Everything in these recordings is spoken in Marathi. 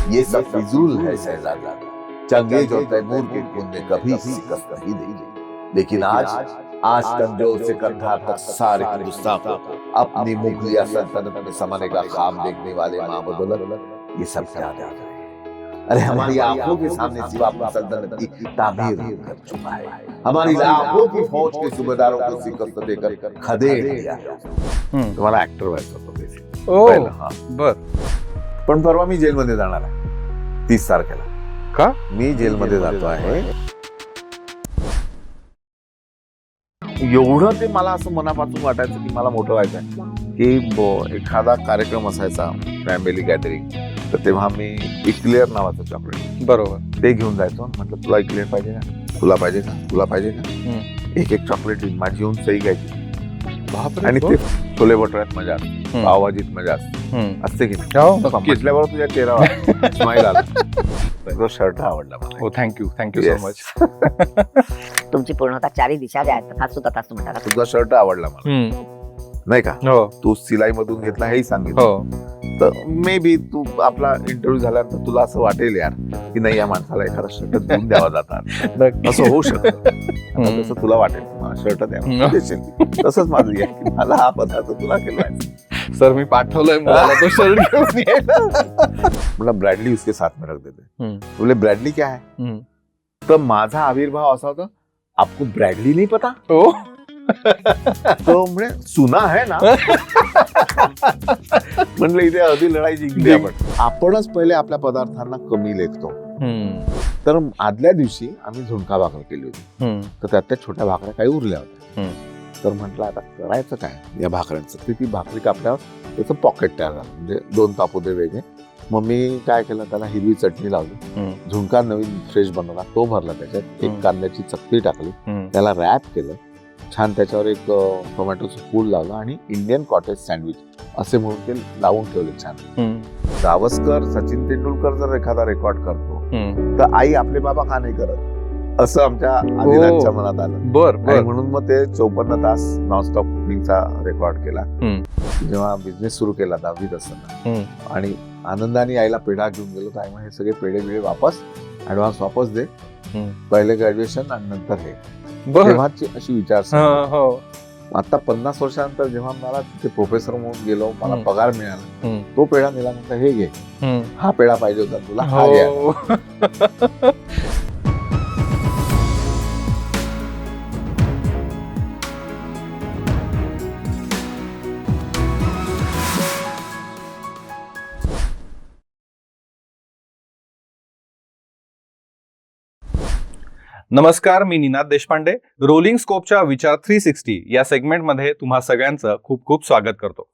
ये सब फिजूल है शहजादा, चंगेज और तैमूर के खून ने कभी शिकस्त नहीं दी। लेकिन आज कमजोर से कंधार तक सारे हिंदुस्तान को अपनी मुगलिया सल्तनत में समाने का ख्वाब देखने वाले मां बदौलत ये सब क्या याद है। अरे हमारी आंखों के सामने सिवापुर सल्तनत की तामीर कर चुका है, हमारी लाखों की फौज के सूबेदारों को शिकस्त देकर खदेड़ दिया। तुम्हाला ऍक्टर व्हायचं होतं बेसिक। बर पण परवा मी जेलमध्ये जाणार आहे 30 तारखेला। का? मी जेलमध्ये जातो आहे। एवढं ते मला असं मनापासून वाटायचं की मला मोठं व्हायचं आहे, की एखादा कार्यक्रम असायचा फॅमिली गॅदरिंग, तर तेव्हा मी इक्लेअर नावाचं चॉकलेट बरोबर ते घेऊन जायचो। म्हटलं तुला इक्लेअर पाहिजे का, तुला पाहिजे का, तुला पाहिजे का, एक एक चॉकलेट माझी येऊन सही घ्यायची। बापरे, आणि ते छोले भटुऱ्यात मजा असते, पावभाजीत मजा असते की नाही? म्हटल्यावर तुझ्या चेहऱ्यावर स्माइल आला। तो शर्ट आवडला मला। हो, थँक्यू सो मच। तुमची पूर्णतः चारी दिशा ज्या आहेत तथास्तु तथास्तु म्हणतात। तुझा शर्ट आवडला मला, नाही का? हो तू सिलाई मधून घेतला हेही सांगितलं, हो तर मे बी तू आपला इंटरव्ह्यू झाल्यानंतर तुला असं वाटेल यार की नाही या माणसाला एखादा शर्ट देऊन द्यावा जातात, असं होऊ शकतं। तसं तुला वाटेल मला शर्ट द्यावा देशील, तसंच माझं आहे की मला हा पदार्थ तुला केला सर, मी पाठवलंय मुलाला तो शर्ट घेऊन यायला। मतलब ब्रॅडली उसके साथ में रख देते। बोले ब्रॅडली क्या है? तर माझा आविर्भाव असा होता, आपको ब्रॅडली नहीं पता? हो तो म्हणजे सुना है ना। म्हणलं इथे अर्धी लढाई जिंकली आपणच पहिले आपल्या पदार्थांना कमी लेखतो। तर आदल्या दिवशी आम्ही झुणका भाकर केली होती, तर त्यात छोट्या भाकऱ्या काही उरल्या होत्या। तर म्हटलं आता करायचं काय या भाकऱ्यांचं, ती भाकरी कापल्यावर त्याचं पॉकेट तयार झालं, म्हणजे 2 तापोदे वेगळे। मग मी काय केलं, त्याला हिरवी चटणी लावली, झुणका नवीन फ्रेश बनवला तो भरला, त्याच्यात एक कांद्याची चकती टाकली, त्याला रॅप केलं छान, त्याच्यावर एक टोमॅटोचं फूल लावलं आणि इंडियन कॉटेज सँडविच असे म्हणून ते लावून ठेवले छान। गावस्कर, सचिन तेंडुलकर जर एखादा रेकॉर्ड करतो तर आई आपले बाबा का नाही करत, असं आमच्या आदिलांच्या मनात आलं। बर म्हणून मग ते 54 तास नॉनस्टॉप कुकिंगचा रेकॉर्ड केला। जेव्हा बिझनेस सुरू केला 10वीत असताना, आणि आनंदाने आईला पेढा घेऊन गेलो, तर आई म्हणे हे सगळे पेढे बिढे वापस, ऍडव्हान्स वापस दे, पहिले ग्रॅज्युएशन आणि नंतर हे। तेव्हाची अशी विचारसरणी। आता 50 वर्षानंतर जेव्हा मला तिथे प्रोफेसर म्हणून गेलो, मला पगार मिळाला, तो पेढा नेला, म्हणता हे घे, हा पेढा पाहिजे होता तुला, हा घ्या। नमस्कार, मी निनाद देशपांडे। रोलिंग स्कोपच्या विचार 360 या सेगमेंटमध्ये तुम्हा सगळ्यांचं खूप खूप स्वागत करतो।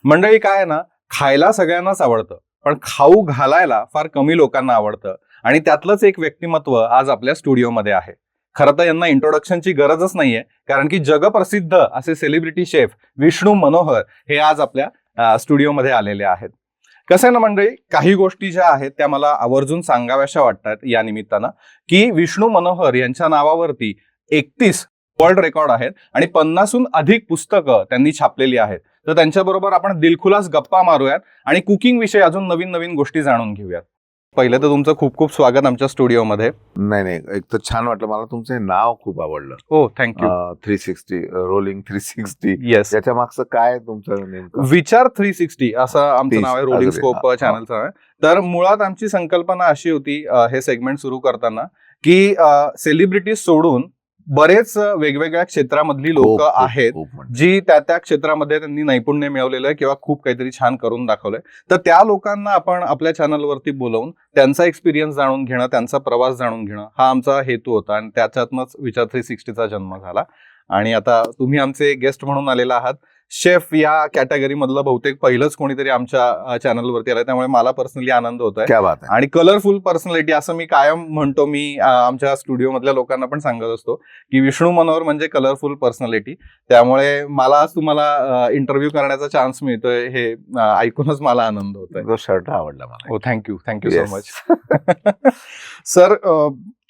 मंडळी, काय आहे ना, खायला सगळ्यांनाच आवडतं, पण खाऊ घालायला फार कमी लोकांना आवडतं, आणि त्यातलंच एक व्यक्तिमत्व आज आपल्या स्टुडिओमध्ये आहे। खरं तर यांना इंट्रोडक्शनची गरजच नाहीये, कारण की जगप्रसिद्ध असे सेलिब्रिटी शेफ विष्णू मनोहर हे आज आपल्या स्टुडिओमध्ये आलेले आहेत। कसं आहे ना मंडळी, काही गोष्टी ज्या आहेत त्या मला आवर्जून सांगाव्याशा वाटतात या निमित्तानं, की विष्णू मनोहर यांच्या नावावरती 31 वर्ल्ड रेकॉर्ड आहेत आणि 50हून अधिक पुस्तकं त्यांनी छापलेली आहेत। तर त्यांच्याबरोबर आपण दिलखुलास गप्पा मारूयात आणि कुकिंग विषयी अजून नवीन नवीन गोष्टी जाणून घेऊयात। पहिलं तर तुमचं खूप खूप स्वागत आमच्या स्टुडिओमध्ये। नाही, एक तर छान वाटलं मला, तुमचं हे नाव खूप आवडलं। हो, थँक्यू। 360 रोलिंग 360, येस, त्याच्या मागचं काय तुमचं नेमकं? विचार 360 असं आमचं नाव आहे, रोलिंग स्कोप चॅनलचं आहे। तर मुळात आमची संकल्पना अशी होती हे सेगमेंट सुरू करताना, की सेलिब्रिटी सोडून बरेच वेगवेगळ्या क्षेत्रामधली लोक आहेत जी त्या क्षेत्रामध्ये त्यांनी नैपुण्य मिळवलेलं आहे किंवा खूप काहीतरी छान करून दाखवलंय, तर त्या लोकांना आपण आपल्या चॅनलवरती बोलवून त्यांचा एक्सपिरियन्स जाणून घेणं, त्यांचा प्रवास जाणून घेणं हा आमचा हेतू होता, आणि त्याच्यातनंच विचार 360चा जन्म झाला। आणि आता तुम्ही आमचे गेस्ट म्हणून आलेला आहात। शेफ या कॅटेगरी मधलं बहुतेक पहिलंच कोणीतरी आमच्या चॅनलवरती आलंय, त्यामुळे मला पर्सनली आनंद होतोय। क्या बात आहे। आणि कलरफुल पर्सनॅलिटी असं मी कायम म्हणतो, मी आमच्या स्टुडिओ मधल्या लोकांना पण सांगत असतो की विष्णू मनोहर म्हणजे कलरफुल पर्सनॅलिटी, त्यामुळे मला आज तुम्हाला इंटरव्ह्यू करण्याचा चान्स मिळतोय हे ऐकूनच मला आनंद होतोय। तो शर्ट आवडला मला। हो, थँक्यू सो मच। सर,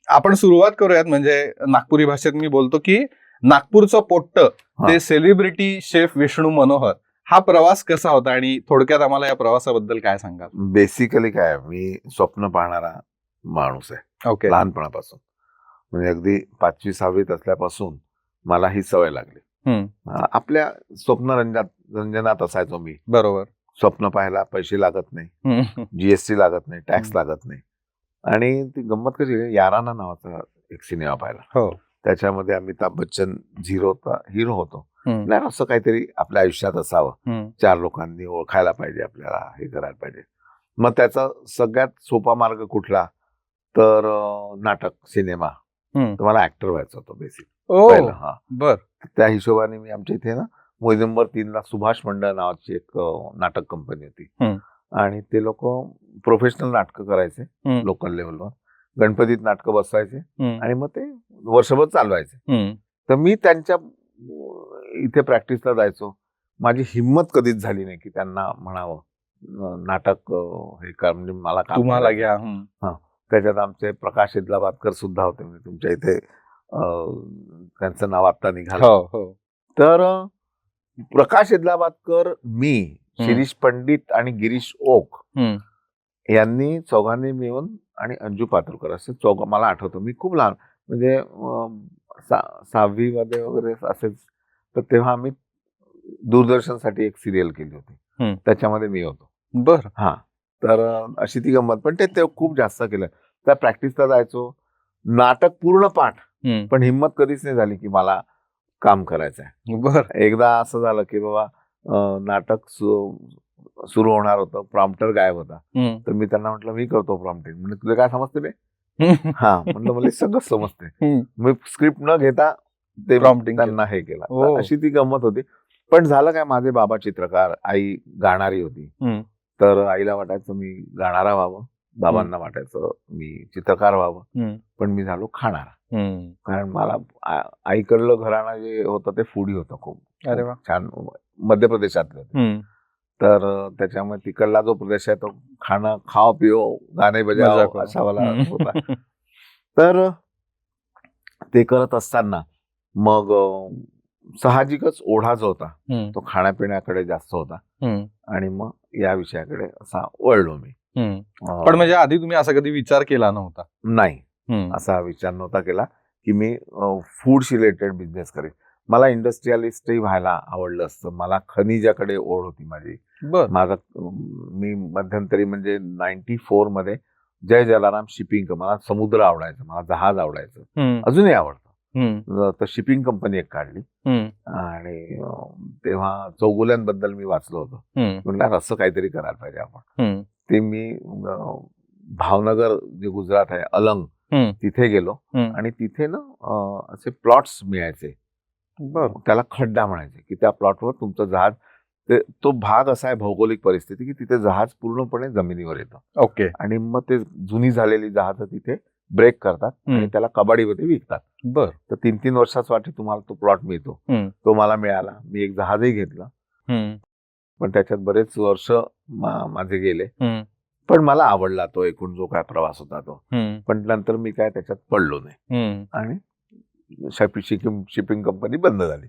आपण सुरुवात करूयात, म्हणजे नागपुरी भाषेत मी बोलतो की नागपूरचं पोट्ट ते सेलिब्रिटी शेफ विष्णू मनोहर हा प्रवास कसा होता आणि थोडक्यात आम्हाला या प्रवासाबद्दल काय सांगाल? बेसिकली काय, मी स्वप्न पाहणारा माणूस आहे ओके. लहानपणापासून. म्हणजे अगदी 5वी-6वीत असल्यापासून मला ही सवय लागली. आपल्या रंजनात असायचो मी. बरोबर. स्वप्न पाहायला पैसे लागत नाही, जीएसटी लागत नाही, टॅक्स लागत नाही. आणि ती गंमत कशी आहे, याराना नावाचा एक सिनेमा पाहिला. हो. त्याच्यामध्ये अमिताभ बच्चन हिरो होतो. नाही, असं काहीतरी आपल्या आयुष्यात असावं, 4 लोकांनी ओळखायला पाहिजे, आपल्याला हे करायला पाहिजे. मग त्याचा सगळ्यात सोपा मार्ग कुठला, तर नाटक, सिनेमा. तर मला ऍक्टर व्हायचं होतं बेसिक पहिलं. हा, बर. त्या हिशोबाने मी आमच्या इथे ना मोदी नंबर 3ला सुभाष मंडळ नावाची एक नाटक कंपनी होती. आणि ते लोक प्रोफेशनल नाटकं करायचे लोकल लेवलवर. गणपतीत नाटकं बसवायचे आणि मग ते वर्षभर चालवायचे. तर मी त्यांच्या इथे प्रॅक्टिसला जायचो. माझी हिंमत कधीच झाली नाही की त्यांना म्हणावं नाटक हे कर, म्हणजे मला काम तुम्हाला करायचं. घ्या. त्याच्यात आमचे प्रकाश इदलाबादकर सुद्धा होते. म्हणजे तुमच्या इथे त्यांचं नाव आता निघालं. हो. तर प्रकाश इदलाबादकर, मी, शिरीष पंडित आणि गिरीश ओक यांनी चौघांनी मिळून, आणि अंजू पातुरकर, असे मला आठवतं. मी खूप लहान, म्हणजे 6वी मध्ये वगैरे असेच. तर तेव्हा आम्ही दूरदर्शनसाठी एक सिरियल केली होती, त्याच्यामध्ये मी होतो. बर. हा, तर अशी ती गंमत. पण ते खूप जास्त केलं. त्या प्रॅक्टिसला जायचो, नाटक पूर्ण पाठ, पण हिंमत कधीच नाही झाली की मला काम करायचं आहे. बर. एकदा असं झालं की बाबा नाटक सुरू होणार होतं, प्रॉम्प्टर गायब होता. तर मी त्यांना म्हटलं, मी करतो प्रॉम्प्टिंग. म्हणजे तुझे काय समजते बे? हा, म्हणलं मला सगळं समजते. मी स्क्रिप्ट न घेता ते Prompting त्यांना हे केलं. अशी ती गंमत होती. पण झालं काय, माझे बाबा चित्रकार, आई गाणारी होती. तर आईला वाटायचं मी गाणारा व्हावं, बाबांना वाटायचं मी चित्रकार व्हावं. पण मी झालो खाणारा. कारण मला आईकडलं घराणं जे होतं ते फूडी होतं, खूप छान, मध्य प्रदेशातलं होतं. तर त्याच्यामुळे तिकडला जो प्रदेश आहे तो खाणं, खाओ पिओ, गाणे बजाओ असा वाला होता. तर ते करत असताना मग साहजिकच ओढा जो होता तो खाण्यापिण्याकडे जास्त होता. आणि मग या विषयाकडे असा वळलो मी. पण म्हणजे आधी तुम्ही असा कधी विचार केला नव्हता? नाही, असा विचार नव्हता केला की मी फूडशी रिलेटेड बिझनेस करेन. मला इंडस्ट्रियलिस्टही व्हायला आवडलं असतं. मला खनिजाकडे ओढ होती माझी. मी मध्यंतरी म्हणजे 94 मध्ये जय जलाराम शिपिंग, मला समुद्र आवडायचं, मला जहाज आवडायचं, अजूनही आवडतं. तर शिपिंग कंपनी एक काढली. आणि तेव्हा चौगुल्यांबद्दल मी वाचलं होतं. म्हटलं असं काहीतरी करायला पाहिजे आपण. ते मी भावनगर, जे गुजरात आहे, अलंग, तिथे गेलो. आणि तिथे ना असे प्लॉट्स मिळायचे. त्याला खड्डा म्हणायचे, की त्या प्लॉटवर तुमचं जहाज, तो भाग असा आहे भौगोलिक परिस्थिती की तिथे जहाज पूर्णपणे जमिनीवर येतं. ओके. आणि मग ते जुनी झालेली जहाज तिथे ब्रेक करतात आणि त्याला कबाडीमध्ये विकतात. बर. तर 3-3 वर्षासाठी तुम्हाला तो प्लॉट मिळतो. तो मला मिळाला. मी एक जहाजही घेतलं. पण त्याच्यात बरेच वर्ष माझे गेले. पण मला आवडला तो एकूण जो काय प्रवास होता तो. पण नंतर मी काय त्याच्यात पडलो नाही आणि शिपिंग कंपनी बंद झाली.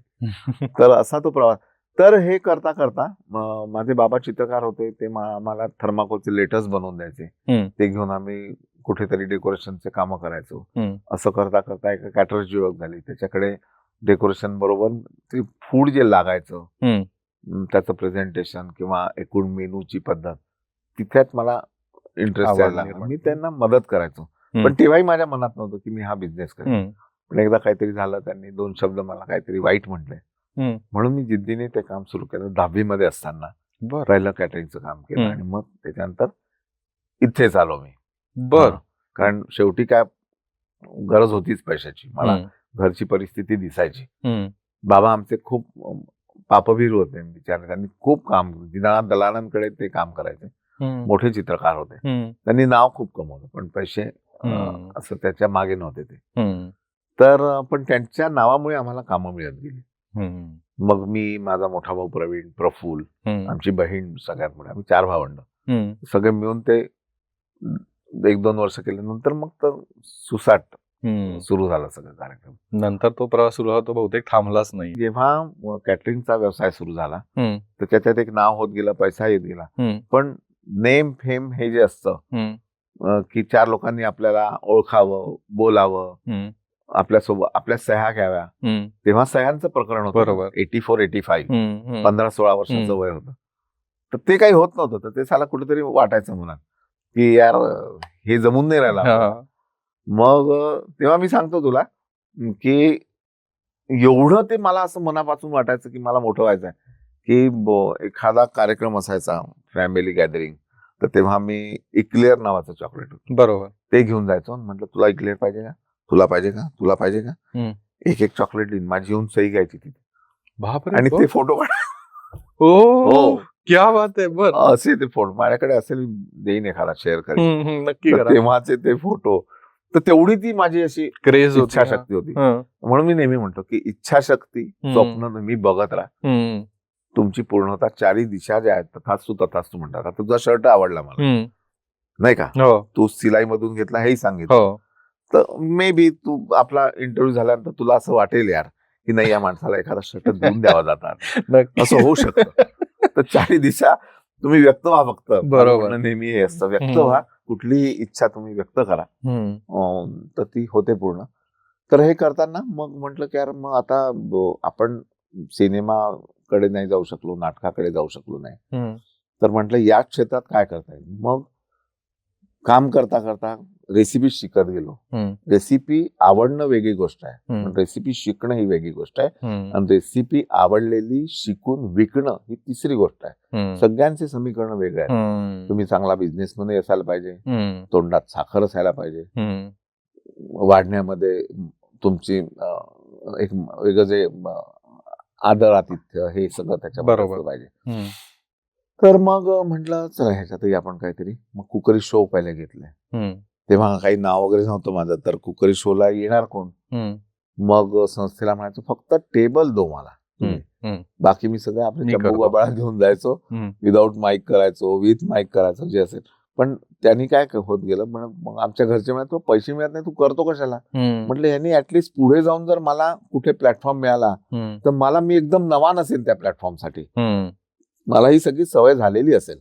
तर असा तो प्रवास. तर हे करता करता माझे बाबा चित्रकार होते. ते मला थर्माकोलचे लेटर्स बनवून द्यायचे. ते घेऊन आम्ही कुठेतरी डेकोरेशनचे कामं करायचो. असं करता करता एक कॅटरर्सची ओळख झाली. त्याच्याकडे डेकोरेशन बरोबर ते फूड जे लागायचं, त्याचं प्रेझेंटेशन किंवा एकूण मेनूची पद्धत, तिथेच मला इंटरेस्ट यायला लागला. मी त्यांना मदत करायचो. पण तेव्हाही माझ्या मनात नव्हतं की मी हा बिझनेस करेन. पण एकदा काहीतरी झालं, त्यांनी 2 शब्द मला काहीतरी वाईट म्हटले, म्हणून मी जिद्दीने ते काम सुरू केलं. 10वी मध्ये असताना पहिलं कॅटरिंगचं काम केलं. आणि मग त्याच्यानंतर इथेच आलो मी. कारण शेवटी काय गरज होतीच पैशाची. मला घरची परिस्थिती दिसायची. बाबा आमचे खूप पापभीर होते बिचारे. त्यांनी खूप काम, दिनानाथ दलालांकडे ते काम करायचे. मोठे चित्रकार होते. त्यांनी नाव खूप कमवलं, पण पैसे असं त्याच्या मागे नव्हते ते. तर पण त्यांच्या नावामुळे आम्हाला कामं मिळत गेली. मग मी, माझा मोठा भाऊ प्रवीण, प्रफुल्ल, आमची बहीण, सगळ्यात मोठी, आम्ही 4 भावंड, सगळे मिळून ते 1-2 वर्ष केल्यानंतर मग तर सुसाट सुरू झाला सगळं कार्यक्रम. नंतर तो प्रवास सुरू झाला, तो बहुतेक थांबलाच नाही. जेव्हा कॅटरिंगचा व्यवसाय सुरू झाला तर त्याच्यात एक नाव होत गेला, पैसा येत गेला, पण नेम फेम हे जे असतं की 4 लोकांनी आपल्याला ओळखावं, बोलावं, आपल्यासोबत आपल्या सह्या घ्याव्या, तेव्हा सह्यांचं प्रकरण होतं. बरोबर. 84-85 15-16 वर्षाचं वय होतं. तर ते काही होत नव्हतं. तर ते साला कुठेतरी वाटायचं मनात की यार हे जमून नाही राहिला. मग तेव्हा मी सांगतो तुला की एवढं ते मला असं मनापासून वाटायचं की मला मोठं व्हायचंय, की एखादा कार्यक्रम असायचा फॅमिली गॅदरिंग, तर तेव्हा मी इक्लेअर नावाचं चॉकलेट होतं, बरोबर, ते घेऊन जायचो. म्हटलं तुला इक्लेअर पाहिजे का, तुला पाहिजे का, तुला पाहिजे का, एक एक चॉकलेट देईन. माझी येऊन सही घ्यायची तिथे, बापरे, आणि ते फोटो काढ. हो, क्या बात आहे. बर, असे ते फोटो माझ्याकडे असेल, देईन एखादा शेअर करेन. नक्की करा. तेव्हाचे ते फोटो. तर तेवढी ती माझी अशी क्रेज होती, इच्छाशक्ती होती. म्हणून मी नेहमी म्हणतो की इच्छाशक्ती, स्वप्न तुम्ही बघत राहा, तुमची पूर्णता 4 दिशा ज्या आहेत तथास्तु तथास्तु म्हणतात. आता तुझा शर्ट आवडला मला, नाही का, तू सिलाई मधून घेतला हेही सांगितलं, तर मे बी तू आपला इंटरव्ह्यू झाल्यानंतर तुला असं वाटेल यार की नाही, या माणसाला एखादा शर्ट देऊन द्यावा जातात, असं होऊ शकतं. तर 4 दिशा तुम्ही व्यक्त व्हा फक्त. बरोबर, नेहमी हे असतं, व्यक्त व्हा. कुठलीही इच्छा तुम्ही व्यक्त करा, तर ती होते पूर्ण. तर हे करताना मग म्हटलं की यार मग आता आपण सिनेमाकडे नाही जाऊ शकलो, नाटकाकडे जाऊ शकलो नाही, तर म्हटलं या क्षेत्रात काय करता येईल. मग काम करता करता रेसिपी शिकत गेलो. रेसिपी आवडणं वेगळी गोष्ट आहे, पण रेसिपी शिकणं ही वेगळी गोष्ट आहे, आणि रेसिपी आवडलेली शिकून विकणं ही तिसरी गोष्ट आहे. सगळ्यांचे समीकरण वेगळे आहे. तुम्ही चांगला बिझनेसमॅन असायला पाहिजे, तोंडात साखर असायला पाहिजे, वाढण्यामध्ये तुमची एक वेगळं जे आदर आतिथ्य हे सगळं त्याच्याबरोबर पाहिजे. तर मग म्हटलं चला ह्याच्यातही आपण काहीतरी, मग कुकरी शो पहिले घेतले. तेव्हा काही नाव वगैरे नव्हतं माझं, तर कुकरी शोला येणार कोण. मग संस्थेला म्हणायचं फक्त टेबल दो मला, बाकी मी सगळं आपले चंबू गबाळा घेऊन जायचो, विदाऊट माईक करायचो, विथ माईक करायचो, जे असेल. पण त्यांनी काय होत गेलं, मग आमच्या घरचे म्हणत पैसे मिळत नाही, तू करतो कशाला. म्हटलं यांनी ऍटलिस्ट पुढे जाऊन जर मला कुठे प्लॅटफॉर्म मिळाला तर मला, मी एकदम नवा नसेल त्या प्लॅटफॉर्मसाठी, मला ही सगळी सवय झालेली असेल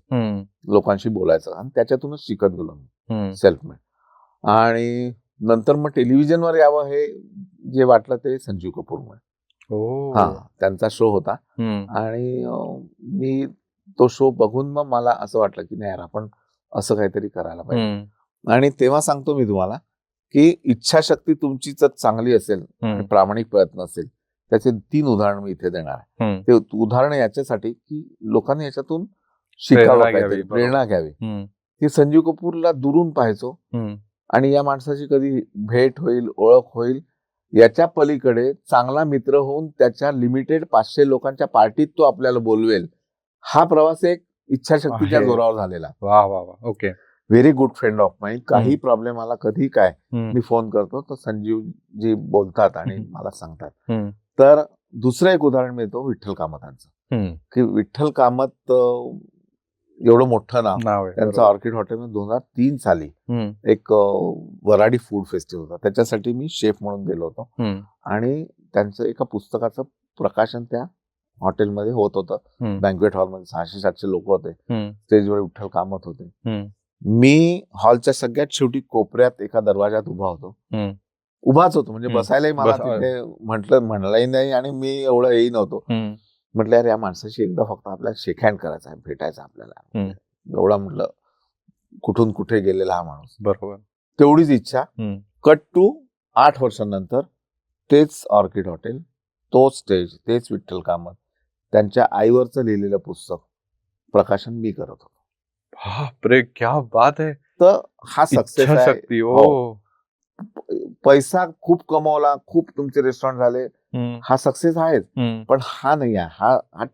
लोकांशी बोलायचं, आणि त्याच्यातूनच शिकत गेलो मी सेल्फ मेड. आणि नंतर मग टेलिव्हिजनवर यावं हे जे वाटलं ते संजीव कपूरमुळे. त्यांचा शो होता, आणि मी तो शो बघून मग मला असं वाटलं की नाही यार, आपण असं काहीतरी करायला पाहिजे. आणि तेव्हा सांगतो मी तुम्हाला की इच्छाशक्ती तुमची जर चांगली असेल आणि प्रामाणिक प्रयत्न असेल, त्याचे 3 उदाहरण मी इथे देणार आहे. ते उदाहरण याच्यासाठी की लोकांनी याच्यातून शिकावं, काहीतरी प्रेरणा घ्यावी. की संजीव कपूरला दुरून पाहायचो, आणि या माणसाची कधी भेट होईल, ओळख होईल, याच्या पलीकडे चांगला मित्र होऊन त्याच्या लिमिटेड 500 लोकांच्या पार्टीत तो आपल्याला बोलवेल, हा प्रवास एक इच्छाशक्तीच्या जोरावर झालेला. वा वा वा, okay. Very good friend of mine. काही प्रॉब्लेम आला, कधी काय, मी फोन करतो तर संजीव जी बोलतात आणि मला सांगतात. तर दुसरं एक उदाहरण मिळतो विठ्ठल कामतांचं, की विठ्ठल कामत एवढं मोठं नाव आहे त्यांचं. ऑर्किड हॉटेलमध्ये 2003 साली एक वराडी फूड फेस्टिवल होता, त्याच्यासाठी मी शेफ म्हणून गेलो होतो, आणि त्यांचं एका पुस्तकाचं प्रकाशन त्या हॉटेलमध्ये होत होतं. बँक्वेट हॉलमध्ये 600-700 लोक होते, स्टेजवर विठ्ठल कामत होते. मी हॉलच्या सगळ्यात शेवटी कोपऱ्यात एका दरवाजात उभाच होतो, म्हणजे बसायलाही मला तिथे म्हणलाही नाही, आणि मी एवढं हेही नव्हतो. म्हटलं यार, या माणसाशी एकदा फक्त आपल्याला शेक हँड करायचा आहे, भेटायचं आपल्याला. एवढा म्हटलं कुठून कुठे गेलेला हा माणूस. बरोबर, तेवढीच इच्छा. कट टू 8 वर्षांनंतर तेच ऑर्किड हॉटेल, तोच स्टेज, तेच विठ्ठल कामत, त्यांच्या आईवरचं लिहिलेलं पुस्तक प्रकाशन मी करत होतो. बापरे, क्या बात आहे. तर हा सक्सेस आहे. पैसा खूप कमवला, खूप तुमचे रेस्टॉरंट झाले, हा सक्सेस आहे, पण हा नाही आहे. हा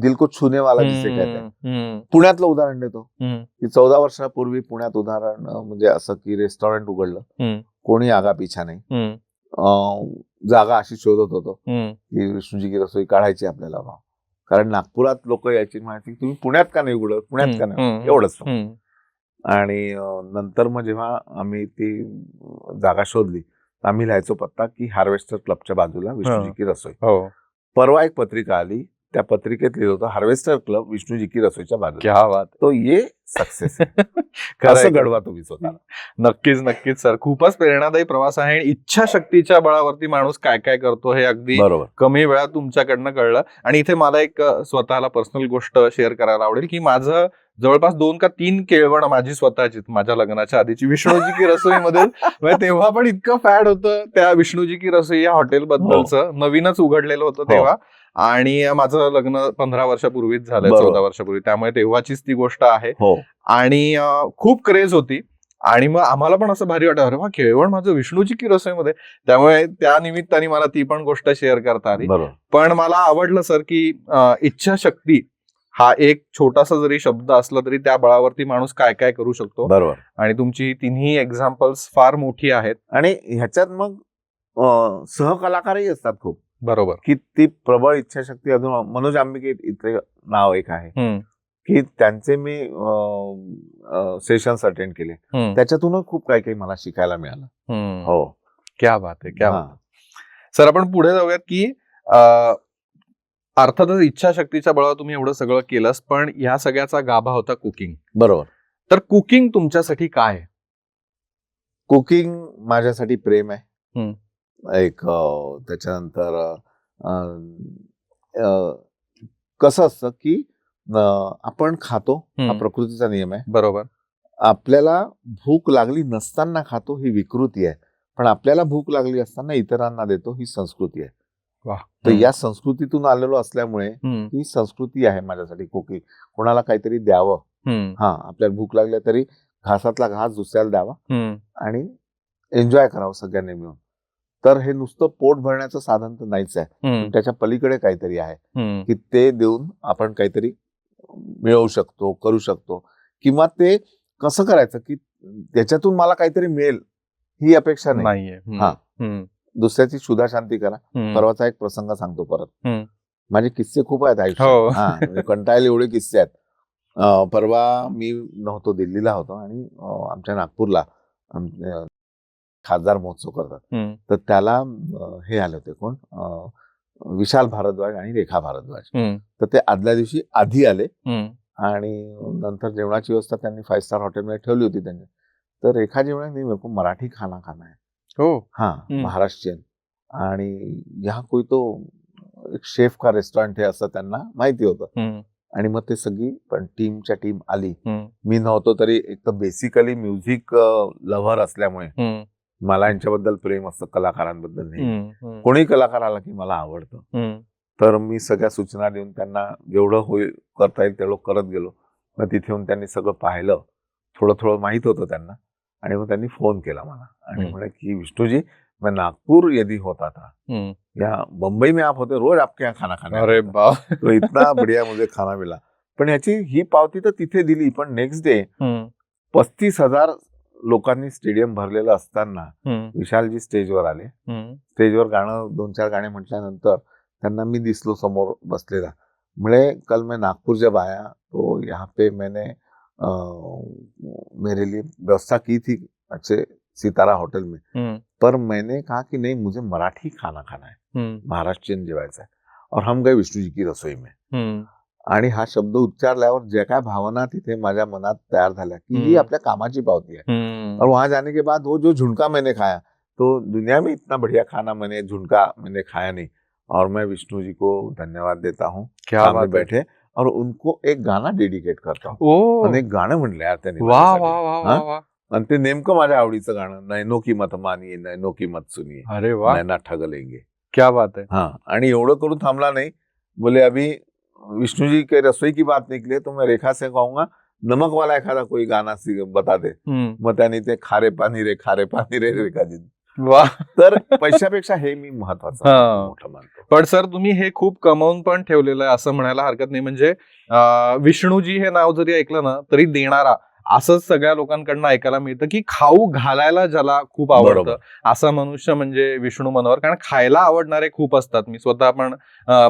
दिल को छूने वाला जिसे कहते हैं. पुण्यातलं उदाहरण देतो की 14 वर्षापूर्वी पुण्यात उदाहरण म्हणजे असं की रेस्टॉरंट उघडलं, कोणी आगा पिछा नाही, जागा अशी शोधत होतो की विष्णूजी की रसोई काढायची आपल्याला. कारण नागपुरात लोक यायची माहिती, तुम्ही पुण्यात का नाही उघडत, पुण्यात का नाही, एवढंच. आणि नंतर मग जेव्हा आम्ही ती जागा शोधली, आम्ही लिहायचो पत्ता की हार्वेस्टर क्लबच्या बाजूला विष्णूजी की रसोई. परवा एक पत्रिका आली, त्या पत्रिकेत लिहिलं होतं हार्वेस्टर क्लब विष्णूजी की रसोईच्या बाजूला. क्या बात. तो ये सक्सेस असं घडवा तुम्ही स्वतःला. नक्कीच नक्कीच सर, खूपच प्रेरणादायी प्रवास आहे. आणि इच्छाशक्तीच्या बळावरती माणूस काय काय करतो हे अगदी बरोबर कमी वेळात तुमच्याकडनं कळलं. आणि इथे मला एक स्वतःला पर्सनल गोष्ट शेअर करायला आवडेल की माझं जवळपास 2 का 3 केळवण माझी स्वतःची माझ्या लग्नाच्या आधीची विष्णूजी की रसोईमध्ये तेव्हा पण इतकं फॅड होतं त्या विष्णूजी की रसोई या हॉटेल बद्दलचं. नवीनच उघडलेलं होतं तेव्हा. आणि माझं लग्न 15 वर्षापूर्वीच झालंय, 14 वर्षापूर्वी. त्यामुळे तेव्हाचीच ती गोष्ट आहे. आणि खूप क्रेज होती. आणि मग आम्हाला पण असं भारी वाटलं, अरे वा केळवण माझं विष्णूजी की रसोईमध्ये. त्यामुळे त्या निमित्ताने मला ती पण गोष्ट शेअर करता आली. पण मला आवडलं सर की इच्छाशक्ती हा एक छोटासा जरी शब्द असला तरी त्या बळावरती माणूस काय काय करू शकतो. बरोबर. आणि तुमची तिन्ही एक्झाम्पल्स फार मोठी आहेत. आणि ह्याच्यात मग सहकलाकारही असतात खूप. बरोबर. की ती प्रबळ इच्छाशक्ती. अजून मनोज आंबिके इथे नाव एक आहे की त्यांचे मी सेशन्स अटेंड केले, त्याच्यातूनच खूप काही काही मला शिकायला मिळालं. हो, क्या बात आहे, क्या बात. सर आपण पुढे जाऊयात की अर्थातच इच्छाशक्तीच्या बळावर तुम्ही एवढं सगळं केलंस, पण ह्या सगळ्याचा गाभा होता कुकिंग. बरोबर. तर कुकिंग तुमच्यासाठी काय आहे? कुकिंग माझ्यासाठी प्रेम आहे एक. त्याच्यानंतर कसं असतं की आपण खातो, हा प्रकृतीचा नियम आहे. बरोबर. आपल्याला भूक लागली नसताना खातो ही विकृती आहे, पण आपल्याला भूक लागली असताना इतरांना देतो ही संस्कृती आहे. तर या संस्कृतीतून आलेलो असल्यामुळे ही संस्कृती आहे माझ्यासाठी कुकिंग. कोणाला काहीतरी द्यावं, आपल्याला भूक लागली तरी घासातला घास दुसऱ्याला द्यावा आणि एन्जॉय करावं सगळ्यांनी मिळून. तर हे नुसतं पोट भरण्याचं साधन तर नाहीच आहे, त्याच्या पलीकडे काहीतरी आहे की ते देऊन आपण काहीतरी मिळवू शकतो, करू शकतो. किंवा ते कसं करायचं की त्याच्यातून मला काहीतरी मिळेल ही अपेक्षा नाही. दुसऱ्याची क्षुधा शांती करा. परवाचा एक प्रसंग सांगतो परत. माझे किस्से खूप आहेत आयुष्यात, कंटाळले एवढे किस्से आहेत. परवा मी नव्हतो, दिल्लीला होतो आणि आमच्या नागपूरला खासदार महोत्सव करतात. तर त्याला हे आले होते कोण, विशाल भारद्वाज आणि रेखा भारद्वाज. तर ते आदल्या दिवशी आधी आले आणि नंतर जेवणाची व्यवस्था त्यांनी 5 स्टार हॉटेलमध्ये ठेवली होती त्यांनी. तर रेखा जी म्हणे मेरे को मराठी खाना खाना है. महाराष्ट्रीयन, आणि यहाँ कोई तो एक शेफ का रेस्टॉरंट है असं त्यांना माहिती होतं. आणि मग ते सगळी पण टीमच्या टीम आली. मी नव्हतो तरी एक तर बेसिकली म्युझिक लव्हर असल्यामुळे मला यांच्याबद्दल प्रेम असतं, कलाकारांबद्दल नाही. कोणी कलाकार आला की मला आवडतं. तर मी सगळ्या सूचना देऊन त्यांना जेवढं होईल करता येईल तेवढं करत गेलो. मग तिथे येऊन त्यांनी सगळं पाहिलं, थोडं थोडं माहित होतं त्यांना. आणि मग त्यांनी फोन केला मला आणि म्हणे की विष्णुजी मैं नागपुर यदि होता था या मुंबई में आप होते, रोज आपके यहाँ खाना खाने. अरे बाप, तो इतना बढ़िया मुझे खाना मिला. पण याची ही पावती तर तिथे दिली, पण नेक्स्ट डे 35,000 लोकांनी स्टेडियम भरलेलं असताना विशालजी स्टेजवर आले. स्टेजवर गाणं 2-4 गाणे म्हटल्यानंतर त्यांना मी दिसलो समोर बसलेला. म्हणे कल मैं नागपुर जब आया तो यहाँ पे मैंने मेरे लिए व्यवस्था की थी अच्छे सितारा होटल में, पर मैंने कहा कि नहीं मुझे मराठी खाना खाना है, महाराष्ट्रीयन जेवायचं आहे. और हम गए विष्णू जी की रसोई में. आणि हा शब्द उच्चारल्यावर जे काय भावना तिथे माझ्या मनात तयार झाल्या की ही आपल्या कामाची पावती है. और वहां जाने के बाद वो जो झुणका मैंने खाया, तो दुनिया में इतना बढ़िया खाना मैंने झुणका मैंने खाया नहीं. और मैं विष्णु जी को धन्यवाद देता हूँ. सामने बैठे और उनको एक गाना डेडिकेट करता हूँ. आणि एक गाणं म्हणलं यार त्यांनी, आणि ते नेमकं माझ्या आवडीचं गाणं, नैनो की मत मानिये नैनो की मत सुनिये, अरे वाह, नैना ठग लेंगे. क्या बात है. आणि एवढं करून थांबला नाही. बोले अभी विष्णु जी के रसोई की बात निकली तो मैं रेखा से कहूंगा नमक वाला एखादा कोई गाना बता दे. मग त्यांनी ते खारे पाणी रे रेखाजी. वा. तर पैशापेक्षा हे मी महत्वाचं मोठं मानतो. पण सर तुम्ही हे खूप कमावून पण ठेवलेलं आहे असं म्हणायला हरकत नाही. म्हणजे विष्णूजी हे नाव जरी ऐकलं ना तरी देणारा असंच सगळ्या लोकांकडनं ऐकायला मिळतं की खाऊ घालायला ज्याला खूप आवडतं बरोबर. असा मनुष्य म्हणजे विष्णू मनोहर. कारण खायला आवडणारे खूप असतात. मी स्वतः पण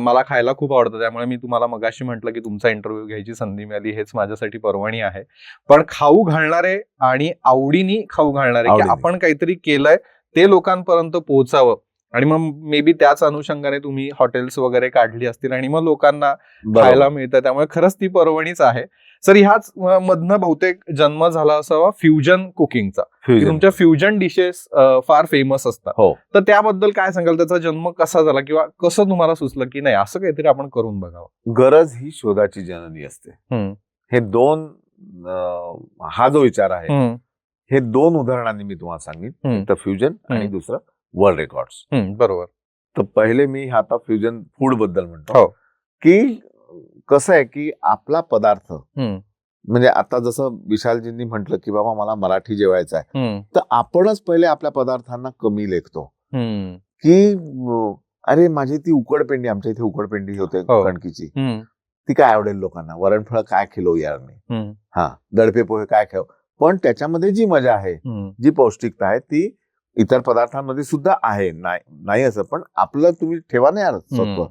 मला खायला खूप आवडतं, त्यामुळे मी तुम्हाला मगाशी म्हटलं की तुमचा इंटरव्ह्यू घ्यायची संधी मिळाली, हेच माझ्यासाठी पर्वणी आहे. पण खाऊ घालणारे आणि आवडीने खाऊ घालणारे, की आवडीने. आपण काहीतरी केलंय ते लोकांपर्यंत पोहोचावं, आणि मग मे बी त्याच अनुषंगाने तुम्ही हॉटेल्स वगैरे काढली असतील आणि मग लोकांना खायला मिळतं, त्यामुळे खरंच ती पर्वणीच आहे. सर, ह्याच मधनं बहुतेक जन्म झाला असावा फ्युजन कुकिंगचा, की तुमच्या फ्युजन डिशेस फार फेमस असतात. हो. तर त्याबद्दल काय सांगाल? त्याचा जन्म कसा झाला किंवा कसं तुम्हाला सुचलं की नाही असं काहीतरी आपण करून बघावं? गरज ही शोधाची जननी असते. हे दोन हा जो विचार आहे, हे दोन उदाहरणांनी मी तुम्हाला सांगेन. एक तर फ्युजन आणि दुसरं वर्ल्ड रेकॉर्ड्स. बरोबर. तर पहिले मी आता फ्युजन फूड बद्दल म्हणतो, हो. की कसं आहे की आपला पदार्थ म्हणजे आता जसं विशालजींनी म्हटलं की बाबा मला मराठी जेवायचं आहे, तर आपणच पहिले आपल्या पदार्थांना कमी लेखतो की अरे माझी ती उकडपेंडी, आमच्या इथे उकडपेंडी होते कणकीची, ती काय आवडेल लोकांना, वरणफळ काय खिलो यार नाही, हा दडपे पोहे काय खाव. पण त्याच्यामध्ये जी मजा आहे, जी पौष्टिकता आहे, ती इतर पदार्थांमध्ये सुद्धा आहे. नाही असं, पण आपलं तुम्ही ठेवा नाही सत्व.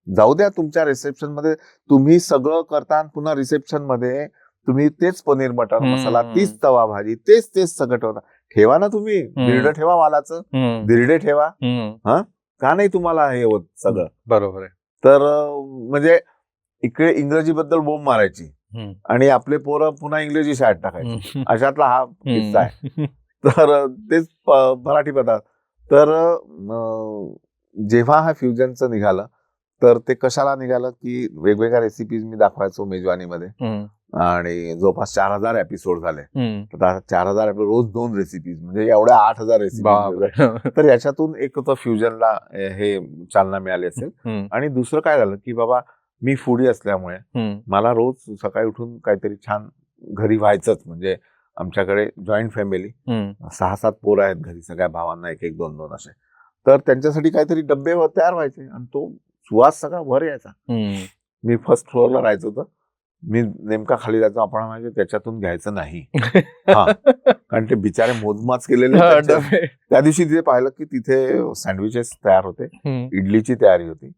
जाऊ द्या तुमच्या रिसेप्शन मध्ये तुम्ही सगळं करता, पुन्हा रिसेप्शन मध्ये तुम्ही तेच पनीर मटर मसाला, तीच तवा भाजी, तेच सगळं ठेवता. ठेवा ना तुम्ही, बिर्ड ठेवा, वालाचं बिर्डे ठेवा. का नाही तुम्हाला हे होत सगळं? बरोबर आहे. तर म्हणजे इकडे इंग्रजी बद्दल बोंब मारायची आणि आपले पोरं पुन्हा इंग्रजी शाळेत टाकायची, अशातला हा किस्सा आहे. तर तेच मराठी पदार्थ. तर जेव्हा हा फ्युजनचं निघालं, तर ते कशाला निघालं की वेगवेगळ्या रेसिपीज मी दाखवायचो मेजवानीमध्ये, आणि जवळपास 4000 एपिसोड झाले. तर 4000 रोज 2 रेसिपीज, म्हणजे एवढ्या 8000 रेसिपीज. तर याच्यातून एक तर फ्युजनला हे चालना मिळाली असेल. आणि दुसरं काय झालं की बाबा मी फूडी असल्यामुळे मला रोज सकाळी उठून काहीतरी छान घरी व्हायचंच. म्हणजे आमच्याकडे जॉईंट फॅमिली, 6-7 पोरं आहेत घरी, सगळ्या भावांना 1-1, 2-2 असे. तर त्यांच्यासाठी काहीतरी डब्बे तयार व्हायचे आणि तो सुवास सगळा वर यायचा. मी फर्स्ट फ्लोअरला राहायचो, तर मी नेमका खाली जायचो. आपण म्हणजे त्याच्यातून घ्यायचं नाही, कारण ते बिचारे मोजमाच केलेले. त्या दिवशी तिथे पाहिलं की तिथे सँडविचेस तयार होते, इडलीची तयारी होती,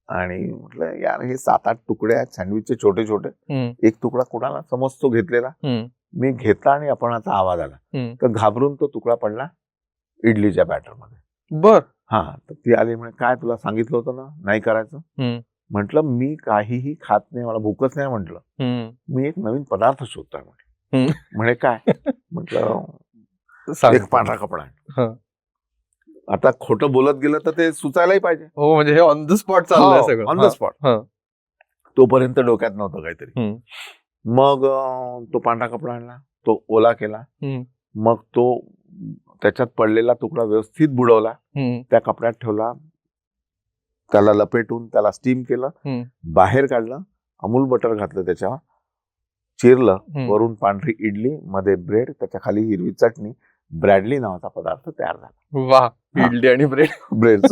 आणि म्हटलं यार हे 7-8 तुकडे आहेत सँडविचचे, छोटे छोटे. एक तुकडा कुणाला समजतो घेतलेला, मी घेतला आणि आपणाचा आवाज आला. तर घाबरून तो तुकडा पडला इडलीच्या बॅटर मध्ये. बर. हा, तर ती आली, म्हणे काय तुला सांगितलं होतं ना नाही करायचं. म्हटलं मी काहीही खात नाही, मला भूकच नाही. म्हटलं मी एक नवीन पदार्थ शोधतोय. म्हणे काय? म्हटलं एक पांढरा कपडा आहे. आता खोटं बोलत गेलं तर ते सुचायलाही पाहिजे. हो, म्हणजे हे ऑन द स्पॉट चाललंय सगळं. On the spot. तोपर्यंत डोक्यात नव्हतं काहीतरी. मग तो पांढरा कपडा आणला, तो ओला केला, मग तो त्याच्यात पडलेला तुकडा व्यवस्थित बुडवला, त्या कपड्यात ठेवला, त्याला लपेटून त्याला स्टीम केलं, बाहेर काढलं, अमूल बटर घातलं, त्याच्यावर चिरलं, वरून पांढरी इडली, मध्ये ब्रेड, त्याच्या खाली हिरवी चटणी. ब्रॅडली नावाचा पदार्थ तयार झाला. वा, इडली आणि ब्रेड.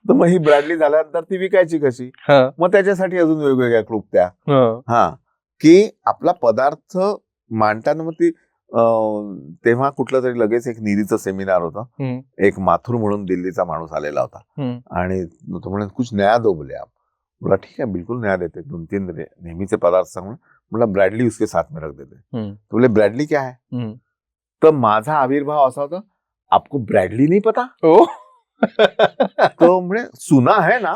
तर मग ही ब्रॅडली झाल्यानंतर ती विकायची कशी? मग त्याच्यासाठी अजून वेगवेगळ्या क्लुप्त्या. की आपला पदार्थ मांडताना मग ती तेव्हा कुठलं तरी लगेच एक निरीचं सेमिनार होतं. एक माथुर म्हणून दिल्लीचा माणूस आलेला होता, आणि तो म्हणे कुछ नया दो बोले आप. बोला ठीक है, बिल्कुल नया देते. 2-3 नेहमीचे पदार्थ सांगून बोला ब्रॅडली उसके साथ में रख देते. तो बोले ब्रॅडली क्या है? तर माझा आविर्भाव असा होता, आपको ब्रॅडली नहीं पता? तो म्हणे सुना है ना.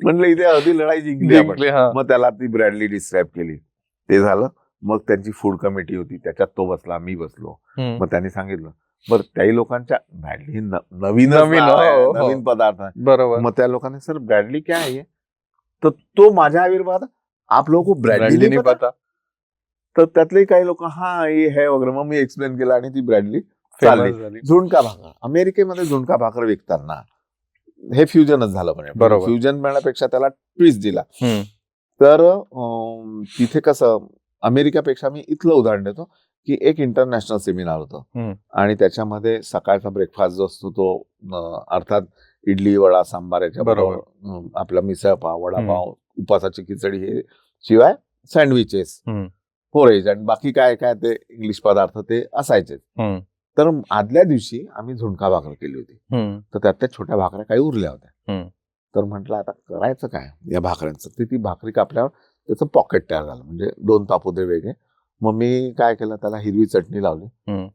म्हणलं इथे अर्धी लढाई जिंकली आपण. मग त्याला ती ब्रॅडली डिस्क्राईब केली, ते झालं. मग त्यांची फूड कमिटी होती, त्याच्यात तो बसला, मी बसलो. मग त्यांनी सांगितलं, बरं त्याही लोकांच्या ब्रॅडली नवीन पदार्थ आहे, बरोबर. मग त्या लोकांनी सर ब्रॅडली क्या आहे? तर तो माझ्या आविर्भावात आप लोगों को ब्रॅडली नाही पता? तर त्यातले काही लोक हा हे है वगैरे. मग मी एक्सप्लेन केलं आणि ती ब्रॅडली चालली. झुणका भाकर, अमेरिकेमध्ये झुणका भाकर विकताना हे फ्युजनच झालं. म्हणजे फ्युजन म्हणण्यापेक्षा त्याला ट्विस्ट दिला. तर तिथे कसं, अमेरिकेपेक्षा मी इथलं उदाहरण देतो की एक इंटरनॅशनल सेमिनार होतं, आणि त्याच्यामध्ये सकाळचा ब्रेकफास्ट जो असतो तो अर्थात इडली, वडा, सांबार, याच्या बरोबर आपला मिसळ पाव, वडापाव, उपासाची खिचडी, हे शिवाय सँडविचेस, पोरेज आणि बाकी काय काय ते इंग्लिश पदार्थ ते असायचे. तर आदल्या दिवशी आम्ही झुणका भाकर केली होती. तर त्यात छोट्या भाकऱ्या काही उरल्या होत्या. तर म्हटलं आता करायचं काय या भाकऱ्यांचं. ती भाकरी कापल्यावर त्याचं पॉकेट तयार झालं, म्हणजे 2 पापुद्रे वेगळे. मग मी काय केलं, त्याला हिरवी चटणी लावली,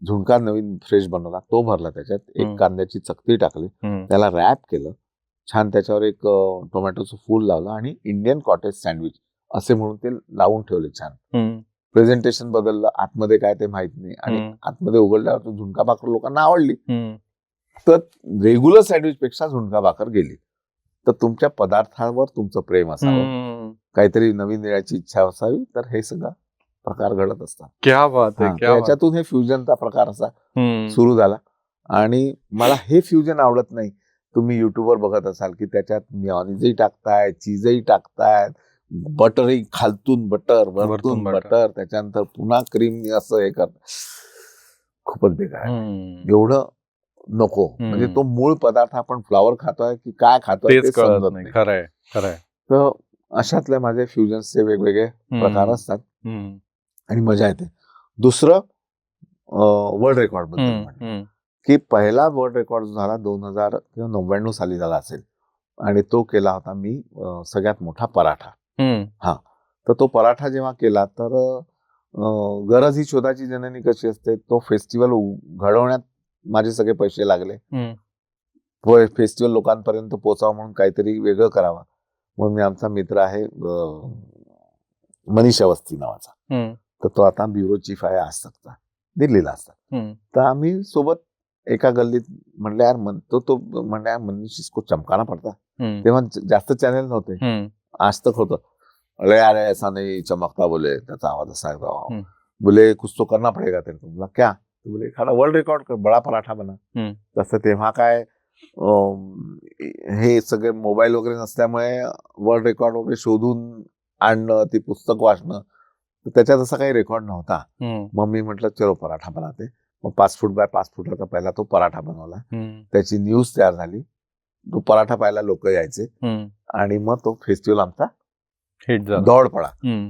झुणका नवीन फ्रेश बनवला, तो भरला, त्याच्यात एक कांद्याची चकती टाकली, त्याला रॅप केलं छान, त्याच्यावर एक टोमॅटोचं फूल लावलं आणि इंडियन कॉटेज सँडविच असे म्हणून ते लावून ठेवले छान. प्रेझेंटेशन बदललं, आतमध्ये काय ते माहित नाही, आणि आतमध्ये उघडल्यावर तो झुणका भाकर लोकांना आवडली. तर रेग्युलर सँडविच पेक्षा झुणका भाकर गेली. तर तुमच्या पदार्थावर तुमचं प्रेम असावं, काहीतरी नवीन देण्याची इच्छा असावी, तर हे सगळं प्रकार घडत असतात. क्या बात आहे. त्याच्यातून हे फ्युजनचा प्रकार असा सुरू झाला. आणि मला हे फ्युजन आवडत नाही. तुम्ही युट्यूबवर बघत असाल की त्याच्यात मेयोनीजही टाकतायत, चीजही टाकतायत, बटरही, खालतून बटर, वरतून बटर, त्याच्यानंतर पुन्हा क्रीम, असं हे करत. खूपच बेकार आहे. एवढं नको. म्हणजे तो मूळ पदार्थ आपण फ्लॉवर खातोय की काय खातोय ते समजत नाही. खरंय खरंय. तर अशातले माझे फ्युजन्सचे वेगवेगळे प्रकार असतात आणि मजा येते. दुसरं वर्ल्ड रेकॉर्ड बद्दल की पहिला वर्ल्ड रेकॉर्ड झाला 2099 साली झाला असेल, आणि तो केला होता मी सगळ्यात मोठा पराठा. तर तो पराठा जेव्हा केला तर गरज ही शोधाची जननी कशी असते, तो फेस्टिवल घडवण्यात माझे सगळे पैसे लागले. फेस्टिवल लोकांपर्यंत पोहोचावं म्हणून काहीतरी वेगळं करावं म्हणून मी, आमचा मित्र आहे मनीष अवस्थी नावाचा, तर तो आता ब्युरो चीफ आहे आज तकचा, दिल्लीला असतात. तर आम्ही सोबत एका गल्लीत म्हणलं यार, तो म्हणलं यार मनीष इसको चमकाना पडता. तेव्हा जास्त चॅनल नव्हते, आज तक होतं. अरे यार ऐसा नहीं चमकता, बोले त्याचा आवाज असा बोले कुछ तो करना पडेगा तेरे को. क्या? बोले एखादा वर्ल्ड रेकॉर्ड कर, बडा पराठा बना. तसं तेव्हा काय हे सगळे मोबाईल वगैरे नसल्यामुळे वर्ल्ड रेकॉर्ड वगैरे शोधून आणणं, ती पुस्तक वाचणं, त्याच्यात असा काही रेकॉर्ड नव्हता. मग मी म्हटलं चलो पराठा बनाते. मग 5 फूट बाय 5 फुटाचा पहिला तो पराठा बनवला. त्याची न्यूज तयार झाली, तो पराठा पाहायला लोक यायचे, आणि मग तो फेस्टिवल आमचा हिट झाला, दौड पडा.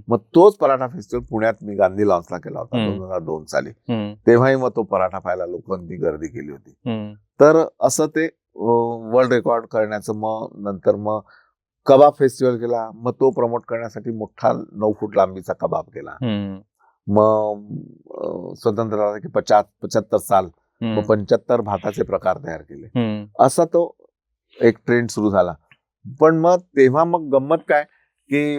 मग तोच पराठा फेस्टिवल पुण्यात मी गांधी लॉन्सला केला होता 2002 साली. तेव्हाही मग तो पराठा पाहायला लोकांनी गर्दी केली होती. तर असं ते वर्ल्ड रेकॉर्ड करण्याचं. मग नंतर मग कबाब फेस्टिवल केला, मग तो प्रमोट करण्यासाठी मोठा 9 फूट लांबीचा कबाब केला. मग स्वतंत्र 75 साल, मग 75 भाताचे प्रकार तयार केले. असा तो एक ट्रेंड सुरू झाला. पण मग तेव्हा मग गंमत काय की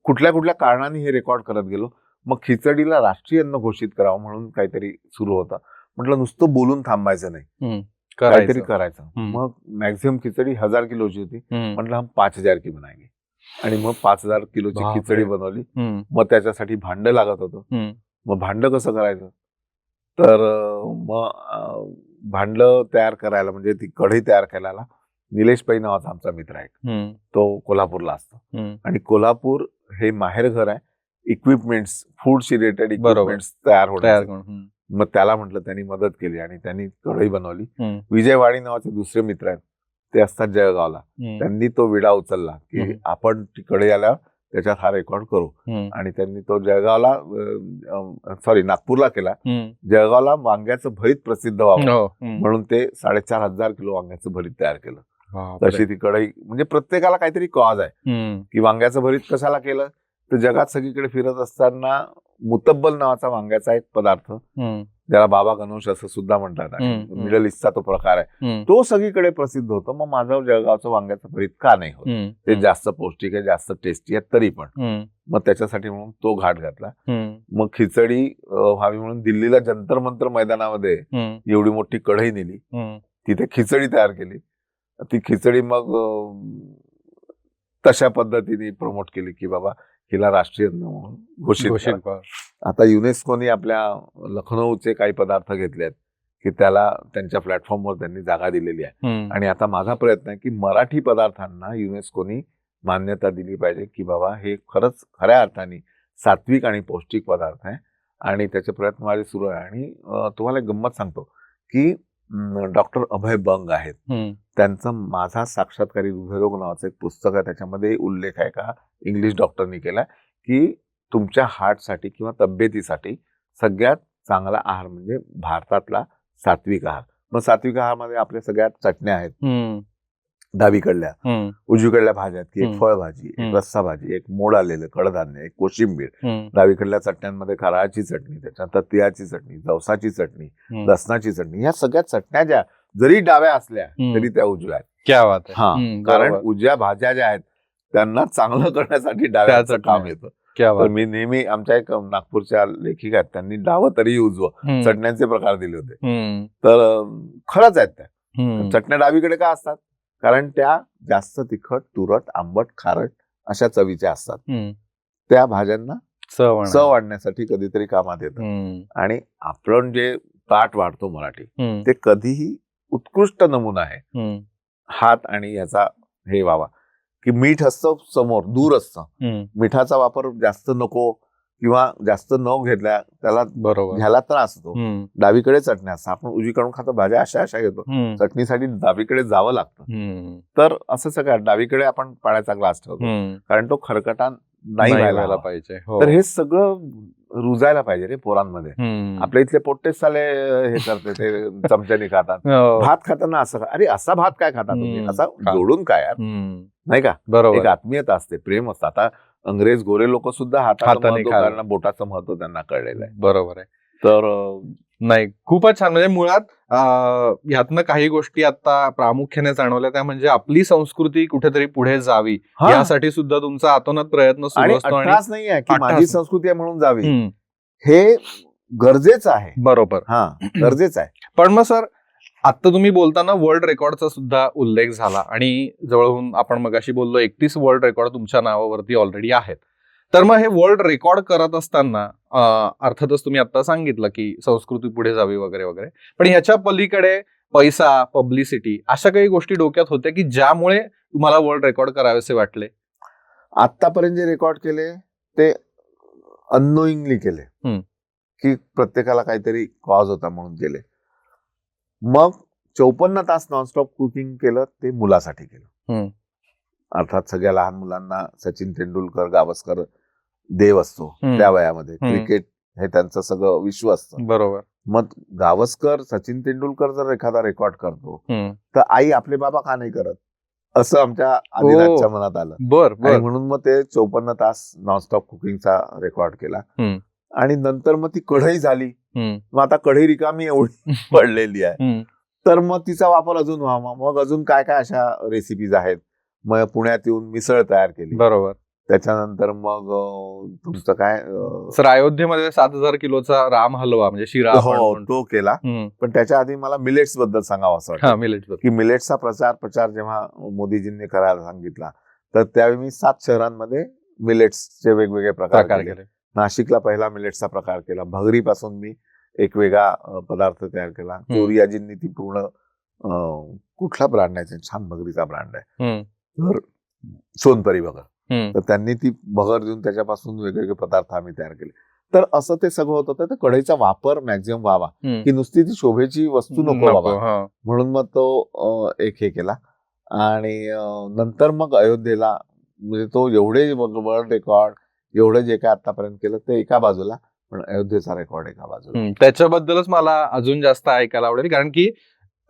कुठल्या कुठल्या कारणाने हे रेकॉर्ड करत गेलो. मग खिचडीला राष्ट्रीय अन्न घोषित करावं म्हणून काहीतरी सुरू होतं. म्हटलं नुसतं बोलून थांबायचं नाही, काहीतरी करायचं. मग मॅक्झिमम खिचडी 1000 किलोची होती. म्हटलं हम 5000 की बनाएंगे, आणि मग 5000 किलोची खिचडी बनवली. मग त्याच्यासाठी भांडं लागत होतं. मग भांडं कसं करायचं, तर मग भांडं तयार करायला, म्हणजे ती कढई तयार करायला निलेश पै नावाचा आमचा मित्र आहे, तो कोल्हापूरला असतो. आणि कोल्हापूर हे माहेरघर आहे इक्विपमेंट्स, फूड रिलेटेड इक्विपमेंट्स तयार होतात. मग त्याला म्हटलं, त्यांनी मदत केली आणि त्यांनी कढई बनवली. विजयवाडी नावाचे दुसरे मित्र आहेत, ते असतात जळगावला. त्यांनी तो विडा उचलला की आपण कढई आल्यावर त्याच्यात हा रेकॉर्ड करू, आणि त्यांनी तो जळगावला नागपूरला केला. जळगावला वांग्याचं भरीत प्रसिद्ध व्हावं म्हणून ते 4500 किलो वांग्याचं भरीत तयार केलं. तशी ती कढई, म्हणजे प्रत्येकाला काहीतरी कॉज आहे की वांग्याचं भरीत कशाला केलं. तर जगात सगळीकडे फिरत असताना मुतब्बल नावाचा वांग्याचा एक पदार्थ, ज्याला बाबा गणोश असं सुद्धा म्हणतात, मिडल ईस्टचा तो प्रकार आहे, तो सगळीकडे प्रसिद्ध होतो. मग माझं जळगावचं वांग्याचं भरीत का नाही होत, ते जास्त पौष्टिक आहे, जास्त टेस्टी आहे तरी पण. मग त्याच्यासाठी म्हणून तो घाट घातला. मग खिचडी व्हावी म्हणून दिल्लीला जंतर मंतर मैदानामध्ये एवढी मोठी कढई नेली, तिथे खिचडी तयार केली. ती खिचडी मग तशा पद्धतीने प्रमोट केली की बाबा हिला राष्ट्रीय अन्न म्हणून घोषित करा. आता युनेस्कोने आपल्या लखनौचे काही पदार्थ घेतले आहेत की त्याला त्यांच्या प्लॅटफॉर्मवर त्यांनी जागा दिलेली आहे. आणि आता माझा प्रयत्न आहे की मराठी पदार्थांना युनेस्कोनी मान्यता दिली पाहिजे की बाबा हे खरंच खऱ्या अर्थाने सात्विक आणि पौष्टिक पदार्थ आहे, आणि त्याचे प्रयत्न माझे सुरू आहे. आणि तुम्हाला एक गंमत सांगतो की डॉक्टर अभय बंग आहेत. त्यांचं माझा साक्षात्कारी हृदयरोग नावाचं एक पुस्तक आहे. त्याच्यामध्ये उल्लेख आहे का इंग्लिश डॉक्टरनी केला की तुमच्या हार्टसाठी किंवा तब्येतीसाठी सगळ्यात चांगला आहार म्हणजे भारतातला सात्विक आहार. मग सात्विक आहारमध्ये आपल्या सगळ्यात चटण्या आहेत, डावीकडल्या, उजवीकडल्या भाज्यात की एक फळभाजी, एक रस्सा भाजी, एक मोड आलेलं कडधान्य, एक कोशिंबीर. डावीकडल्या चटण्यांमध्ये कारळाची चटणी, त्याच्यानंतर तिळाची चटणी, जवसाची चटणी, लसणाची चटणी. ह्या सगळ्या चटण्या ज्या जरी डाव्या असल्या तरी त्या उजव्या आहेत. क्या बात आहे. हा, कारण उजव्या भाज्या ज्या आहेत त्यांना चांगलं करण्यासाठी डाव्याचं काम येतं. तर मी नेहमी आमच्या एक नागपूरच्या लेखिका आहेत, त्यांनी डावं तरी उजवं चटण्यांचे प्रकार दिले होते. तर खरंच आहेत त्या चटण्या डावीकडे का असतात? कारण त्या जास्त तिखट, तुरट, आंबट, खारट अशा चवीच्या असतात. त्या भाज्यांना चव वाढण्यासाठी कधीतरी कामात येतं. आणि आपण जे ताट वाढतो मराठी, ते कधीही उत्कृष्ट नमुना आहे. हात आणि याचा हे व्हावा की मीठ असतं समोर, दूर असतं, मिठाचा वापर जास्त नको किंवा जास्त न घेतल्या त्याला घ्यायला त्रास होतो. डावीकडे चटण्या असतात, आपण उजवीकडून खातो भाज्या अशा घेतो, चटणीसाठी डावीकडे जावं लागतं. तर असं सगळं डावीकडे आपण पाण्याचा ग्लास ठेवतो कारण तो खरकटा नाही व्हायला पाहिजे. तर हे सगळं रुजायला पाहिजे रे पोरांमध्ये. आपल्या इथले पोट्टे साले हे करते, ते चमच्याने खातात. भात खाताना असं, अरे असा भात काय खाता तुम्ही, असा जोडून काय यार, नाही का? बरोबर, एक आत्मीयता असते, प्रेम असतं. आता अंग्रेज गोरे लोक सुद्धा हाताने कारण बोटाचं महत्व त्यांना कळलेलं आहे. बरोबर आहे. तर नाही, खूपच छान. म्हणजे मुळात ह्यातनं काही गोष्टी आता प्रामुख्याने जाणवल्या, त्या म्हणजे आपली संस्कृती कुठेतरी पुढे जावी यासाठी सुद्धा तुमचा आतोनात प्रयत्न सुरू असतो. आणि नाही आहे की माझी संस्कृती आहे म्हणून जावी, हे गरजेचं आहे. बरोबर, हा गरजेचं आहे. पण मग सर, आता तुम्ही बोलताना वर्ल्ड रेकॉर्डचा सुद्धा उल्लेख झाला आणि जवळून आपण मगाशी बोललो 31 वर्ल्ड रेकॉर्ड तुमच्या नावावरती ऑलरेडी आहेत. तर मग हे वर्ल्ड रेकॉर्ड करत असताना अर्थातच तुम्ही आता सांगितलं की संस्कृती पुढे जावी वगैरे वगैरे, पण ह्याच्या पलीकडे पैसा, पब्लिसिटी अशा काही गोष्टी डोक्यात होत्या की ज्यामुळे तुम्हाला वर्ल्ड रेकॉर्ड करावेसे वाटले? आतापर्यंत जे रेकॉर्ड केले ते अननोईंगली केले, की प्रत्येकाला काहीतरी कॉज होता म्हणून केले. मग 54 तास नॉनस्टॉप कुकिंग केलं, ते मुलासाठी केलं. अर्थात सगळ्या लहान मुलांना सचिन तेंडुलकर, गावस्कर देव असतो त्या वयामध्ये. क्रिकेट हे त्यांचं सगळं विश्व असतं. बरोबर. मग गावस्कर, सचिन तेंडुलकर जर एखादा रेकॉर्ड करतो तर आई आपले बाबा का नाही करत, असं आमच्या आदिनाथच्या मनात आलं. आणि म्हणून मग ते 54 तास नॉनस्टॉप कुकिंगचा रेकॉर्ड केला. आणि नंतर मग ती कढई झाली. मग आता कढई रिकामी एवढी पडलेली आहे, तर मग तिचा वापर अजून व्हावा. मग अजून काय काय अशा रेसिपीज आहेत. मग पुण्यात येऊन मिसळ तयार केली. बरोबर. त्याच्यानंतर मग तुमचं काय सर, अयोध्येमध्ये 7000 किलोचा राम हलवा म्हणजे शिरा तो केला. पण त्याच्या आधी मला मिलेट्स बद्दल सांगावं असं वाटतं. मिलेट्स की मिलेट्सचा प्रचार जेव्हा मोदीजींनी करायला सांगितला, तर त्यावेळी मी 7 शहरांमध्ये मिलेट्सचे वेगवेगळे प्रकार केले. नाशिकला पहिला मिलेट्सचा प्रकार केला. भगरीपासून मी एक वेगळा पदार्थ तयार केला. चोरियाजींनी ती पूर्ण कुठला ब्रँड आहे, छान भगरीचा ब्रँड आहे, तर सोनपरी भगर, तर त्यांनी ती भगर देऊन त्याच्यापासून वेगवेगळे पदार्थ आम्ही तयार केले. तर असं ते सगळं होतं. तर कढईचा वापर मॅक्झिमम व्हावा, की नुसती ती शोभेची वस्तू नको व्हावा, म्हणून मग तो एक हे केला. आणि नंतर मग अयोध्येला, म्हणजे तो एवढे वर्ल्ड रेकॉर्ड, एवढं जे काय आतापर्यंत केलं ते एका बाजूला, पण अयोध्येचा रेकॉर्ड एका बाजूला. त्याच्याबद्दलच मला अजून जास्त ऐकायला आवडेल, कारण की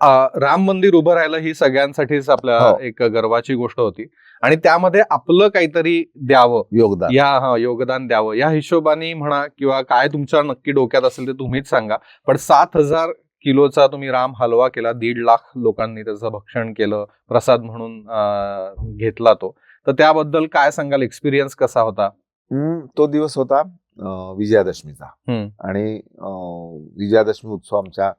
राम मंदिर उभं राहिलं ही सगळ्यांसाठीच आपल्या एक गर्वाची गोष्ट होती. आणि त्यामध्ये आपलं काहीतरी द्यावं, योगदान द्यावं या हिशोबाने म्हणा, किंवा काय तुमच्या नक्की डोक्यात असेल ते तुम्हीच सांगा. पण 7000 किलोचा तुम्ही राम हलवा केला, 1.5 लाख लोकांनी त्याचं भक्षण केलं, प्रसाद म्हणून घेतला तो. तर त्याबद्दल काय सांगाल, एक्सपिरियन्स कसा होता? तो दिवस होता विजयादशमीचा. आणि विजयादशमी उत्सव आमच्या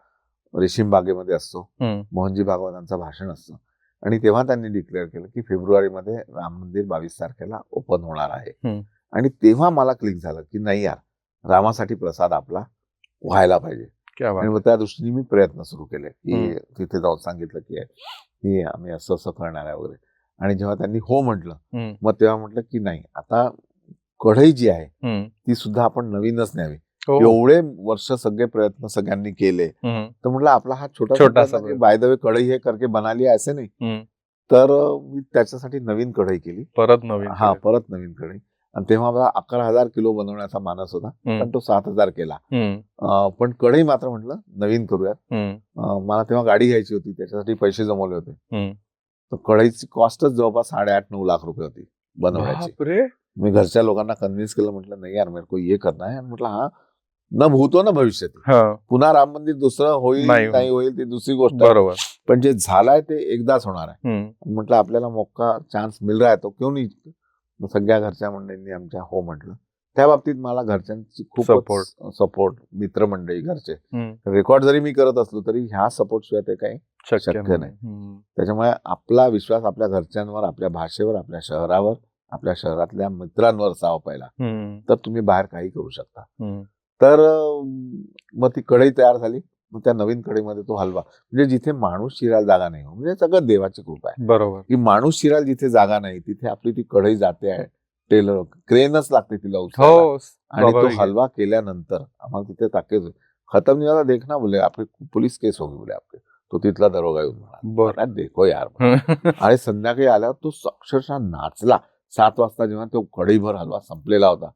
रेशीम बागेमध्ये असतो. मोहनजी भागवतांचं भाषण असतं. आणि तेव्हा त्यांनी डिक्लेअर केलं की फेब्रुवारीमध्ये राम मंदिर 22 तारखेला ओपन होणार आहे. आणि तेव्हा मला क्लिक झालं की नाही यार, रामासाठी प्रसाद आपला व्हायला पाहिजे. आणि मग त्या दृष्टीने मी प्रयत्न सुरू केले, की तिथे जाऊन सांगितलं की आम्ही असं असं करणार आहे वगैरे. आणि जेव्हा त्यांनी हो म्हटलं, मग तेव्हा म्हटलं की नाही, आता कढई जी आहे ती सुद्धा आपण नवीनच न्यावी. हो. एवढे वर्ष सगळे प्रयत्न सगळ्यांनी केले, तर म्हटलं आपला हा छोटासा बाय द वे कढई हे करके बनाली ऐसे नाही. तर मी त्याच्यासाठी नवीन कढई केली, परत नवीन परत नवीन कढई. आणि तेव्हा मला 11,000 किलो बनवण्याचा मानस होता, पण तो 7,000 केला. पण कढई मात्र म्हटलं नवीन करूयात. मला तेव्हा गाडी घ्यायची होती, त्याच्यासाठी पैसे जमवले होते. तर कढईची कॉस्टच जवळपास 8.5-9 लाख रुपये होती बनवण्याची. मी घरच्या लोकांना कन्व्हिन्स केलं, म्हटलं नाही यार मेरे को ये करना है. म्हटलं हा न भूतो न भविष्यती, पुन्हा राम मंदिर दुसरं होईल नाही होईल ती दुसरी गोष्ट, बरोबर, पण जे झालाय ते एकदाच होणार आहे. म्हटलं आपल्याला मौका चान्स मिल रहा है तो क्यों नहीं. सगळ्या घरच्या मंडळींनी आमच्या हो म्हटलं. त्या बाबतीत मला घरच्यांची खूप सपोर्ट, मित्रमंडळी घरचे. रेकॉर्ड जरी मी करत असलो तरी ह्या सपोर्ट शिवाय ते काही शक्य नाही. त्याच्यामुळे आपला विश्वास आपल्या घरच्यांवर, आपल्या भाषेवर, आपल्या शहरावर, आपल्या शहरातल्या मित्रांवर असावा पहिला, तर तुम्ही बाहेर काही करू शकता. तर मग ती कढई तयार झाली. मग त्या नवीन कढईमध्ये तो हलवा, म्हणजे जिथे माणूस शिरायला जागा नाही, म्हणजे सगळं देवाची कृपा आहे. बरोबर, की माणूस शिरायला जिथे जागा नाही तिथे आपली ती कढई जाते आहे. टेलर क्रेनच लागते तिला उचलायला. आणि तो हलवा केल्यानंतर आम्हाला तिथे ताकीद, खतम नहीं होता देखना बोले, आपली पोलीस केस होगी बोले आपके. तो तिथला दरोगा येऊन म्हणाला देखो यार. आणि संध्याकाळी आल्यावर तो अक्षरशः नाचला. 7 वाजता जेव्हा तो कढईभर हलवा संपलेला होता,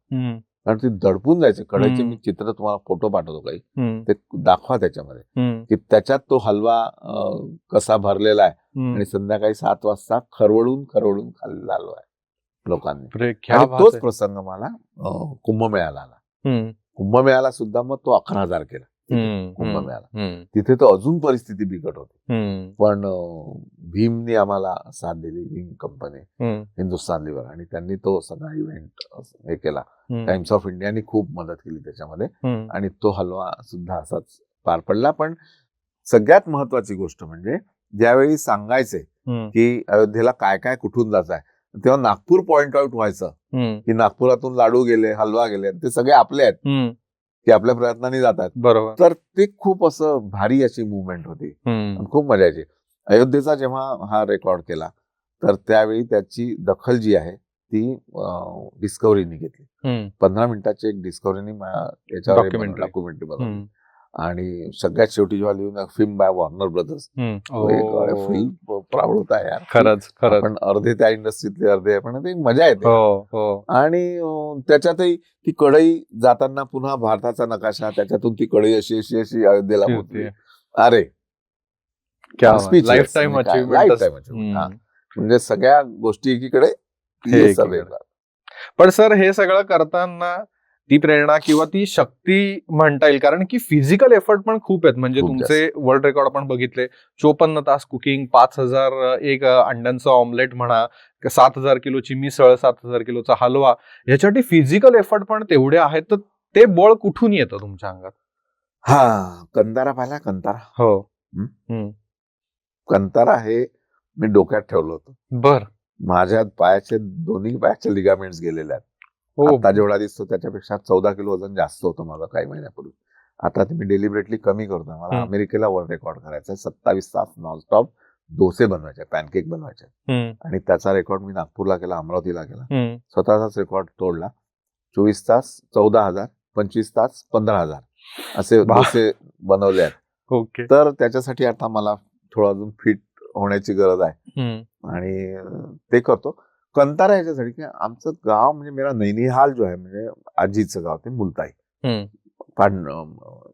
कारण ती दडपून जायचे कढईचे. मी चित्र तुम्हाला फोटो पाठवतो काही, ते दाखवा त्याच्यामध्ये की त्याच्यात तो हलवा कसा भरलेला आहे. आणि संध्याकाळी 7 वाजता खरवडून खाल्लेला हलवा आहे लोकांनी. आणि तोच प्रसंग मला कुंभमेळ्याला आला. कुंभमेळ्याला सुद्धा मग तो 11,000 केला कुंभमेळ्याला. तिथे तर अजून परिस्थिती बिकट होती, पण भीमनी आम्हाला साथ दिली, भीम कंपनी, हिंदुस्थान लिव्हर, आणि त्यांनी तो सगळा इव्हेंट हे केला. टाइम्स ऑफ इंडियानी खूप मदत केली त्याच्यामध्ये, आणि तो हलवा सुद्धा असाच पार पडला. पण सगळ्यात महत्वाची गोष्ट म्हणजे ज्यावेळी सांगायचे की अयोध्येला काय काय कुठून जायचं आहे, तेव्हा नागपूर पॉइंट आउट व्हायचं की नागपुरातून लाडू गेले, हलवा गेले, ते सगळे आपले आहेत, ते आपल्या प्रयत्नाने जातात. बरोबर. तर ते खूप असं भारी अशी मुवमेंट होती, खूप मजा यायची. अयोध्येचा जेव्हा हा रेकॉर्ड केला तर त्यावेळी त्याची दखल जी आहे ती डिस्कव्हरीने घेतली. 15 मिनिटाची एक डिस्कव्हरीने याच्यावर डॉक्युमेंटरी बनवली. आणि सगळ्यात शेवटी जेव्हा लिहून film bye Warner brothers, film proud होता यार. खरंच आपण अर्धे त्या इंडस्ट्रीतले, अर्धे पण ते मजा येते. आणि त्याच्यातही ती कढई जाताना पुन्हा भारताचा नकाशा, त्याच्यातून ती कढई अशी अशी अशी अयोध्येला पोहोचली. अरे लाईफ टाइम अचीवमेंट. म्हणजे सगळ्या गोष्टी एकीकडे. पण सर हे सगळं करताना ती प्रेरणा किंवा ती शक्ती म्हणता येईल, कारण की फिजिकल एफर्ट पण खूप आहेत. म्हणजे तुमचे वर्ल्ड रेकॉर्ड आपण बघितले, 54 तास कुकिंग, 5,000 एक अंड्यांचं ऑमलेट म्हणा, 7,000 किलोची मिसळ, 7,000 किलोचा हलवा, ह्याच्यासाठी फिजिकल एफर्ट पण तेवढे आहेत. तर ते बळ कुठून येतं तुमच्या अंगात? कंतारा पाहिला, कंतारा. हो, कंतारा हे मी डोक्यात ठेवलं होतं. बर. माझ्या दोन्ही पायाचे लिगामेंट्स गेलेले आहेत. आता जेवढा दिसतो त्याच्यापेक्षा 14 किलो वजन जास्त होतं माझं काही महिन्यापूर्वी. आता ते मी डेलिबरेटली कमी करतो. मला अमेरिकेला वर्ल्ड रेकॉर्ड करायचा आहे. 27 तास नॉनस्टॉप डोसे बनवायचे, पॅनकेक बनवायचे. आणि त्याचा रेकॉर्ड मी नागपूरला केला, अमरावतीला केला. स्वतःचाच रेकॉर्ड तोडला. 24 तास 14,000, 25 तास 15,000 असे डोसे बनवले आहेत. तर त्याच्यासाठी आता मला थोडं अजून फिट होण्याची गरज आहे, आणि ते करतो. कंतारा याच्यासाठी की आमचं गाव म्हणजे मेरा नैनिहाल जो आहे, म्हणजे आजीचं गाव, ते मुलताई,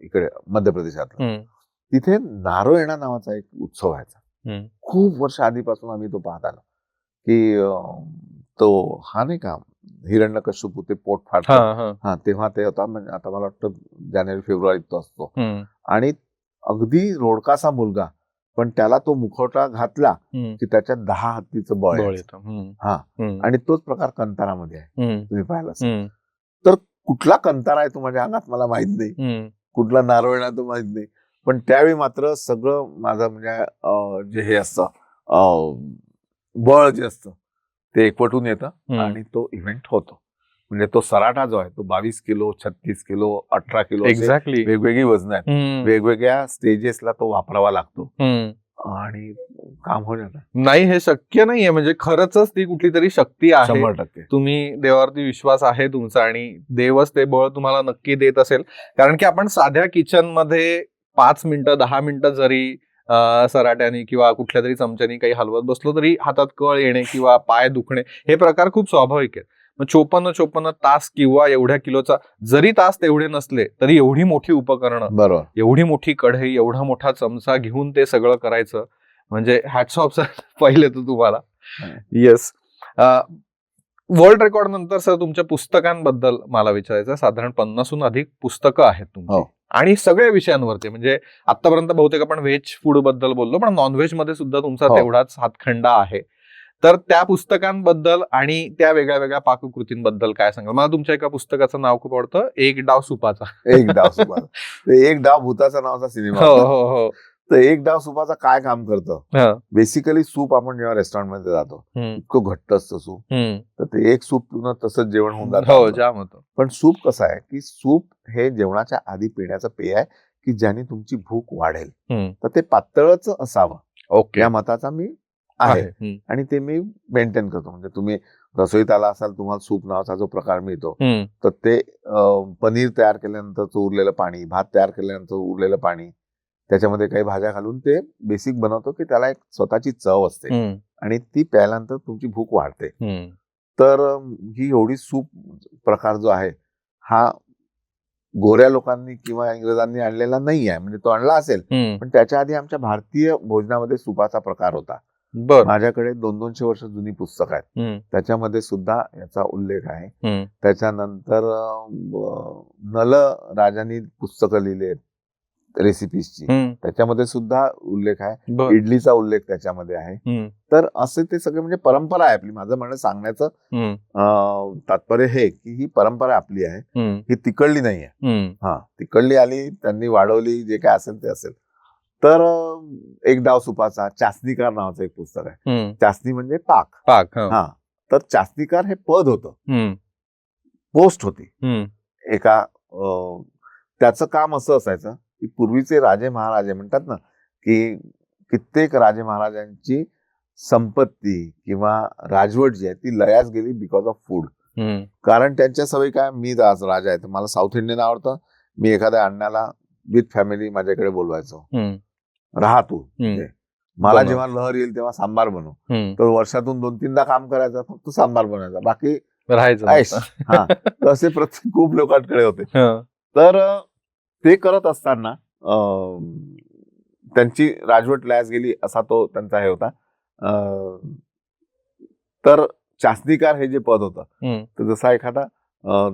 इकडे मध्य प्रदेशातलं. तिथे नारोयणा नावाचा एक उत्सव व्हायचा. खूप वर्ष आधीपासून आम्ही तो पाहत आलो की तो हा नाही का हिरण्यकश्यपू ते पोट फाडतो, तेव्हा ते होता. म्हणजे आता मला वाटतं जानेवारी-फेब्रुवारीत तो असतो. आणि अगदी रोडकासा मुलगा, पण त्याला तो मुखवटा घातला की त्याच्यात 10 हत्तीचं बळ येतं. आणि तोच प्रकार कंतारामध्ये आहे, तुम्ही पाहिला. तर कुठला कंतारा आहे तो माझ्या अंगात मला माहित नाही, कुठला नारोयणा तो माहित नाही. पण त्यावेळी मात्र सगळं माझं म्हणजे जे हे असतं बळ जे असतं ते एकवटून येतं आणि तो इव्हेंट होतो. म्हणजे तो सराटा जो आहे तो 22 किलो, 36 किलो, 18 किलो, एक्झॅक्टली वेगवेगळी वजन आहेत. वेगवेगळ्या स्टेजेसला तो वापरावा लागतो. आणि काम होईल आता. नाही, हे शक्य नाहीये. म्हणजे खरंच ती कुठली तरी शक्ती आहे. 100%. तुम्ही देवावरती विश्वास आहे तुमचा आणि देवच ते बळ तुम्हाला नक्की देत असेल. कारण की आपण साध्या किचन मध्ये 5 मिनिटं 10 मिनिटं जरी सराट्याने किंवा कुठल्या तरी चमच्याने काही हलवत बसलो तरी हातात कळ येणे किंवा पाय दुखणे हे प्रकार खूप स्वाभाविक आहेत. मग 54 तास किंवा एवढ्या किलोचा जरी तास तेवढे नसले तरी एवढी मोठी उपकरणं, बरोबर. एवढी मोठी कढई, एवढा मोठा चमचा घेऊन ते सगळं करायचं म्हणजे हॅट्स ऑफ सर पहिले तर तुम्हाला. येस. वर्ल्ड रेकॉर्ड नंतर सर तुमच्या पुस्तकांबद्दल मला विचारायचं. साधारण 50हून अधिक पुस्तकं आहेत तुमची हो. आणि सगळ्या विषयांवरती. म्हणजे आतापर्यंत बहुतेक आपण व्हेज फूड बद्दल बोललो, पण नॉनव्हेज मध्ये सुद्धा तुमचा हो. तेवढाच हातखंडा आहे. तर त्या पुस्तकांबद्दल आणि त्या वेगळ्या वेगळ्या पाककृतींबद्दल काय सांगाल? मला तुमच्या एका पुस्तकाचं नाव खूप आवडतं, एक डाव सुपाचा. एक डाव सुपाचा. ते एक डाव भूताचा नावाचा सिनेमा हो होता. हो हो. तर एक डाव सुपाचा काय काम करतं? हं, बेसिकली सूप आपण जेव्हा रेस्टॉरंट मध्ये जातो हं, इतकं घट्ट असतं सूप, हं. तर ते एक सूप पिऊन तसंच जेवण होऊन हो, जातं. जाम होतं. पण सूप कसं आहे की सूप हे जेवणाच्या आधी पिण्याचं पेय आहे की ज्याने तुमची भूक वाढेल. हं. तर ते पातळच असावं ओके. या मताचा मी आहे हं, आणि ते मी मेंटेन करतो. म्हणजे तुम्ही रसोईत आला असाल, तुम्हाला सूप नावाचा जो प्रकार मिळतो हं, तर ते पनीर तयार केल्यानंतरचं उरलेलं पाणी, भात तयार केल्यानंतर उरलेलं पाणी, त्याच्यामध्ये काही भाज्या घालून ते बेसिक बनवतो की त्याला एक स्वतःची चव असते हं, आणि ती प्यायल्यानंतर तुमची भूक वाढते. हं. तर ही एवढी सूप प्रकार जो आहे हा गोऱ्या लोकांनी किंवा इंग्रजांनी आणलेला नाही आहे. म्हणजे तो आणला असेल हं. पण त्याच्या आधी आमच्या भारतीय भोजनामध्ये सुपाचा प्रकार होता. बरं. माझ्याकडे 200-200 वर्ष जुनी पुस्तक आहेत, हं, त्याच्यामध्ये सुद्धा याचा उल्लेख आहे. हं. त्याच्यानंतर नल राजांनी पुस्तकं लिहिली रेसिपीजची, हं. त्याच्यामध्ये सुद्धा उल्लेख आहे. बरं. इडलीचा उल्लेख त्याच्यामध्ये आहे. हं, तर असे ते सगळे म्हणजे परंपरा आहे आपली. माझं म्हणणं सांगण्याचं हं, तात्पर्य हे की ही परंपरा आपली आहे, हं, ही तिकडली नाही आहे. हं. हा, तिकडली आली, त्यांनी वाढवली, जे काय असेल ते असेल. तर एक डाव सुपाचा चासणीकार नावाचं एक पुस्तक आहे. हं. चासणी म्हणजे पाक. पाक. हं. हा, तर चासणीकार हे पद होतं, हं, पोस्ट होती हं. एका. त्याचं काम असं असायचं की पूर्वीचे राजे महाराजे म्हणतात ना की कित्येक राजे महाराजांची संपत्ती किंवा राजवट जी आहे ती लयास गेली बिकॉज ऑफ फूड. हं. कारण त्यांच्या सवयी काय, मी आज राजा आहे तर मला साऊथ इंडियन आवडतं, मी एखाद्या अण्णाला विथ फॅमिली माझ्याकडे बोलवायचो, हं. राहा तू. म्हणजे मला बनव. जेव्हा लहर येईल तेव्हा सांबार बनव. हं. तर वर्षातून 2-3दा काम करायचं, फक्त सांबार बनवायचा, बाकी राहायचं ऐश. नसतं. हा, तर असे प्रत्येक खूप लोकांकडे होते. हं. तर ते करत असताना त्यांची राजवट लयास गेली असा तो त्यांचा हे होता. तर चासणीकार हे जे पद होतं, हं. तर जसा एखादा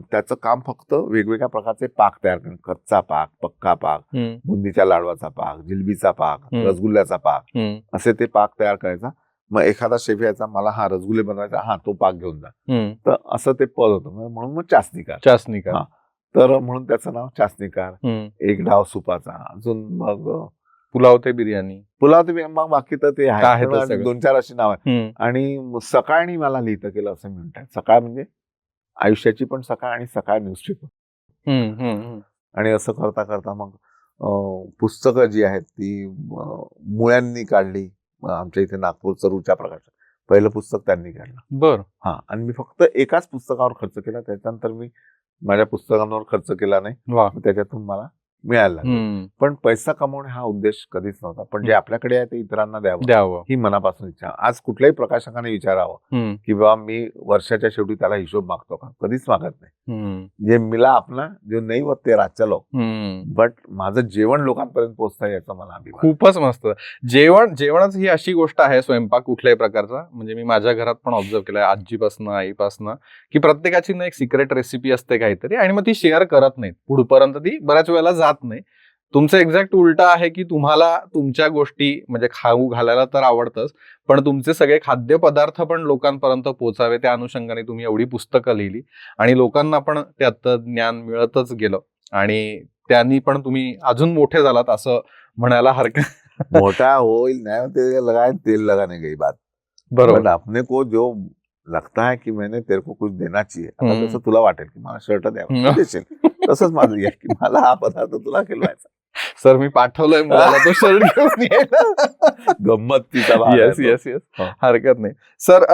त्याचं काम फक्त वेगवेगळ्या प्रकारचे पाक तयार करणं, कच्चा पाक, पक्का पाक, हं. बुंदीच्या लाडवाचा पाक, जिलबीचा पाक, हं. रसगुल्ल्याचा पाक, हं. असे ते पाक तयार करायचा. मग एखादा शेफ यायचा, मला हा रसगुल्ले बनवायचा, हा तो पाक घेऊन जा. हं. तर असं ते पद होतं, म्हणून मग चासणीकार. चासणीकार. हा. तर म्हणून त्याचं नाव चासणीकार. हं. एक डाव सुपाचा. अजून मग पुलाव ते बिर्याणी. पुलाव ते मग बाकी तर ते आहे आहे, तर पण सगळं. 2-4 अशी नाव आहे. हं. आणि सकाळनी मला लिहितं केलं असं म्हणतात. सकाळ म्हणजे आयुष्याची पण सकाळ आणि सकाळ न्यूजपेपर. हं. हं. हं. आणि असं करता करता मग पुस्तकं जी आहेत ती मुळ्यांनी काढली. आमच्या इथे नागपूर चरूच्या प्रकारचं पहिलं पुस्तक त्यांनी काढलं. बरं. हा, आणि मी फक्त एकाच पुस्तकावर खर्च केला, त्याच्यानंतर मी माझ्या पुस्तकांवर खर्च केला नाही. वा. त्याच्यातून मला मिळायला लागलं. हं. पण पैसा कमवणे हा उद्देश कधीच नव्हता, पण जे आपल्याकडे आहे ते इतरांना द्यावं द्यावं. ही मनापासून इच्छा. आज कुठल्याही प्रकाशकाने विचारावं हं. की बाबा मी वर्षाच्या शेवटी त्याला हिशोब मागतो का, कधीच मागत नाही. हं. जे मिला आपला जो नाही होत ते रातच्या लोक, हं. बट माझं जेवण लोकांपर्यंत पोहोचतं याचा मला अभिमान. खूपच मस्त. जेवणच ही अशी गोष्ट आहे, स्वयंपाक कुठल्याही प्रकारचा, म्हणजे मी माझ्या घरात पण ऑब्झर्व केलंय आजीपासनं आईपासनं, की प्रत्येकाची ना एक सिक्रेट रेसिपी असते काहीतरी आणि मग ती शेअर करत नाहीत पुढपर्यंत, ती बऱ्याच वेळेला जात नाही. तुमचं एक्झॅक्ट उलट आहे की तुम्हाला तुमच्या गोष्टी म्हणजे खाऊ घालायला तर आवडतंच, पण तुमचे सगळे खाद्यपदार्थ पण लोकांपर्यंत पोहोचावे त्या अनुषंगाने तुम्ही एवढी पुस्तकं लिहिली आणि लोकांना पण त्यात ज्ञान मिळतच गेलं आणि त्यांनी पण तुम्ही अजून मोठे झालात असं म्हणायला हरकत. मोठा होईल नाही ते लगाए तेल लगाने गई बात. बरोबर. बट अपने को जो लगता है की मैंने तेरे को कुछ देना चाहिए, आता जसं तुला वाटेल की मला शर्ट द्यावं, देशील. तसंच माझं आहे की मला हा पदार्थ तुला खिलवायचा. सर मी पाठवलंय मुलाला तो शर्ट घेऊन यायला. गंमत तिचा भाग आहे येस तो. येस येस हो. हरकत नाही. सर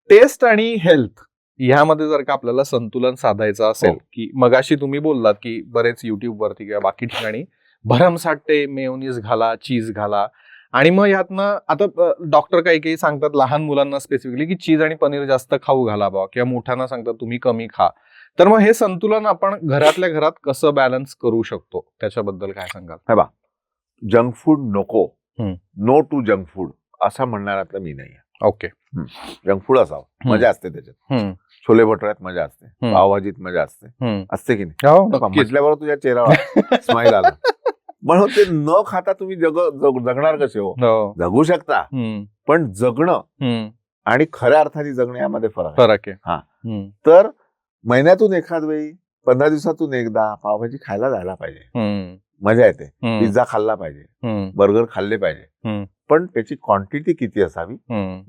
टेस्ट आणि हेल्थ ह्यामध्ये जर का आपल्याला संतुलन साधायचं असेल, हो. की मगाशी तुम्ही बोललात की बरेच युट्यूब वरती किंवा बाकी ठिकाणी भरमसाठ ते मेयोनीज घाला, चीज घाला, आणि मग ह्यातनं आता डॉक्टर काही काही सांगतात लहान मुलांना स्पेसिफिकली की चीज आणि पनीर जास्त खाऊ घाला बा, किंवा मोठ्यांना सांगतात तुम्ही कमी खा. तर मग हे संतुलन आपण घरातल्या घरात कसं बॅलन्स करू शकतो त्याच्याबद्दल काय सांगाल? जंक फूड नको, हम्म. नो टू जंक फूड असं म्हणणाऱ्यातलं मी नाही. ओके. जंक फूड असावं, मजा असते त्याच्यात. छोले भटुऱ्यात मजा असते, पावभाजीत मजा असते की नाही? म्हटल्यावर तुझ्या चेहऱ्यावर स्माईल आला. म्हणून ते न खाता तुम्ही जगणार कसे हो? जगू शकता, पण जगणं आणि खऱ्या अर्थाने जगणं यामध्ये फरक आहे. तर महिन्यातून एखाद वेळी, 15 दिवसातून एकदा पावभाजी खायला जायला पाहिजे, मजा येते. पिझ्झा खाल्ला पाहिजे, बर्गर खाल्ले पाहिजे, पण त्याची क्वांटिटी किती असावी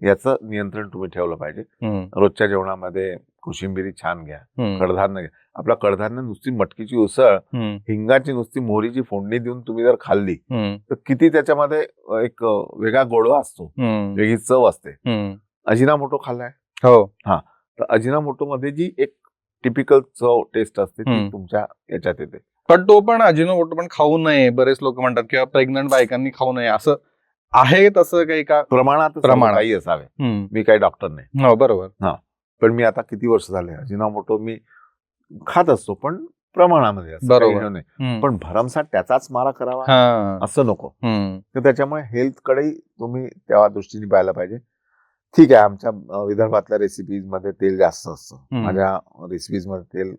याचं नियंत्रण तुम्ही ठेवलं पाहिजे. रोजच्या जेवणामध्ये कोशिंबिरी छान घ्या, कडधान्य घ्या. आपला कडधान्य नुसती मटकीची उसळ, हिंगाची नुसती मोहरीची फोडणी देऊन तुम्ही जर खाल्ली तर किती त्याच्यामध्ये एक वेगळा गोडवा असतो, वेगळी चव असते. अजिनामोटो खाल्लाय? हो. तर अजिनामोटो मध्ये जी एक टिपिकल चव टेस्ट असते ती तुमच्या याच्यात येते. पण तो पण अजिनोमोटो पण खाऊ नये बरेच लोक म्हणतात, किंवा प्रेग्नंट बायकांनी खाऊ नये असं आहे. तसं काही का प्रमाणात काही असावे. मी काही डॉक्टर नाही. हो बरोबर. पण मी आता किती वर्ष झाले अजिनोमोटो मी खात असतो, पण प्रमाणामध्ये, बरोबर. पण भरमसाठ त्याचाच मारा करावा असं नको. तर त्याच्यामुळे हेल्थ कडे तुम्ही त्या दृष्टीने पाहायला पाहिजे. ठीक आहे, आमच्या विदर्भातल्या रेसिपीज मध्ये तेल जास्त असतं, माझ्या रेसिपीज मध्ये तेल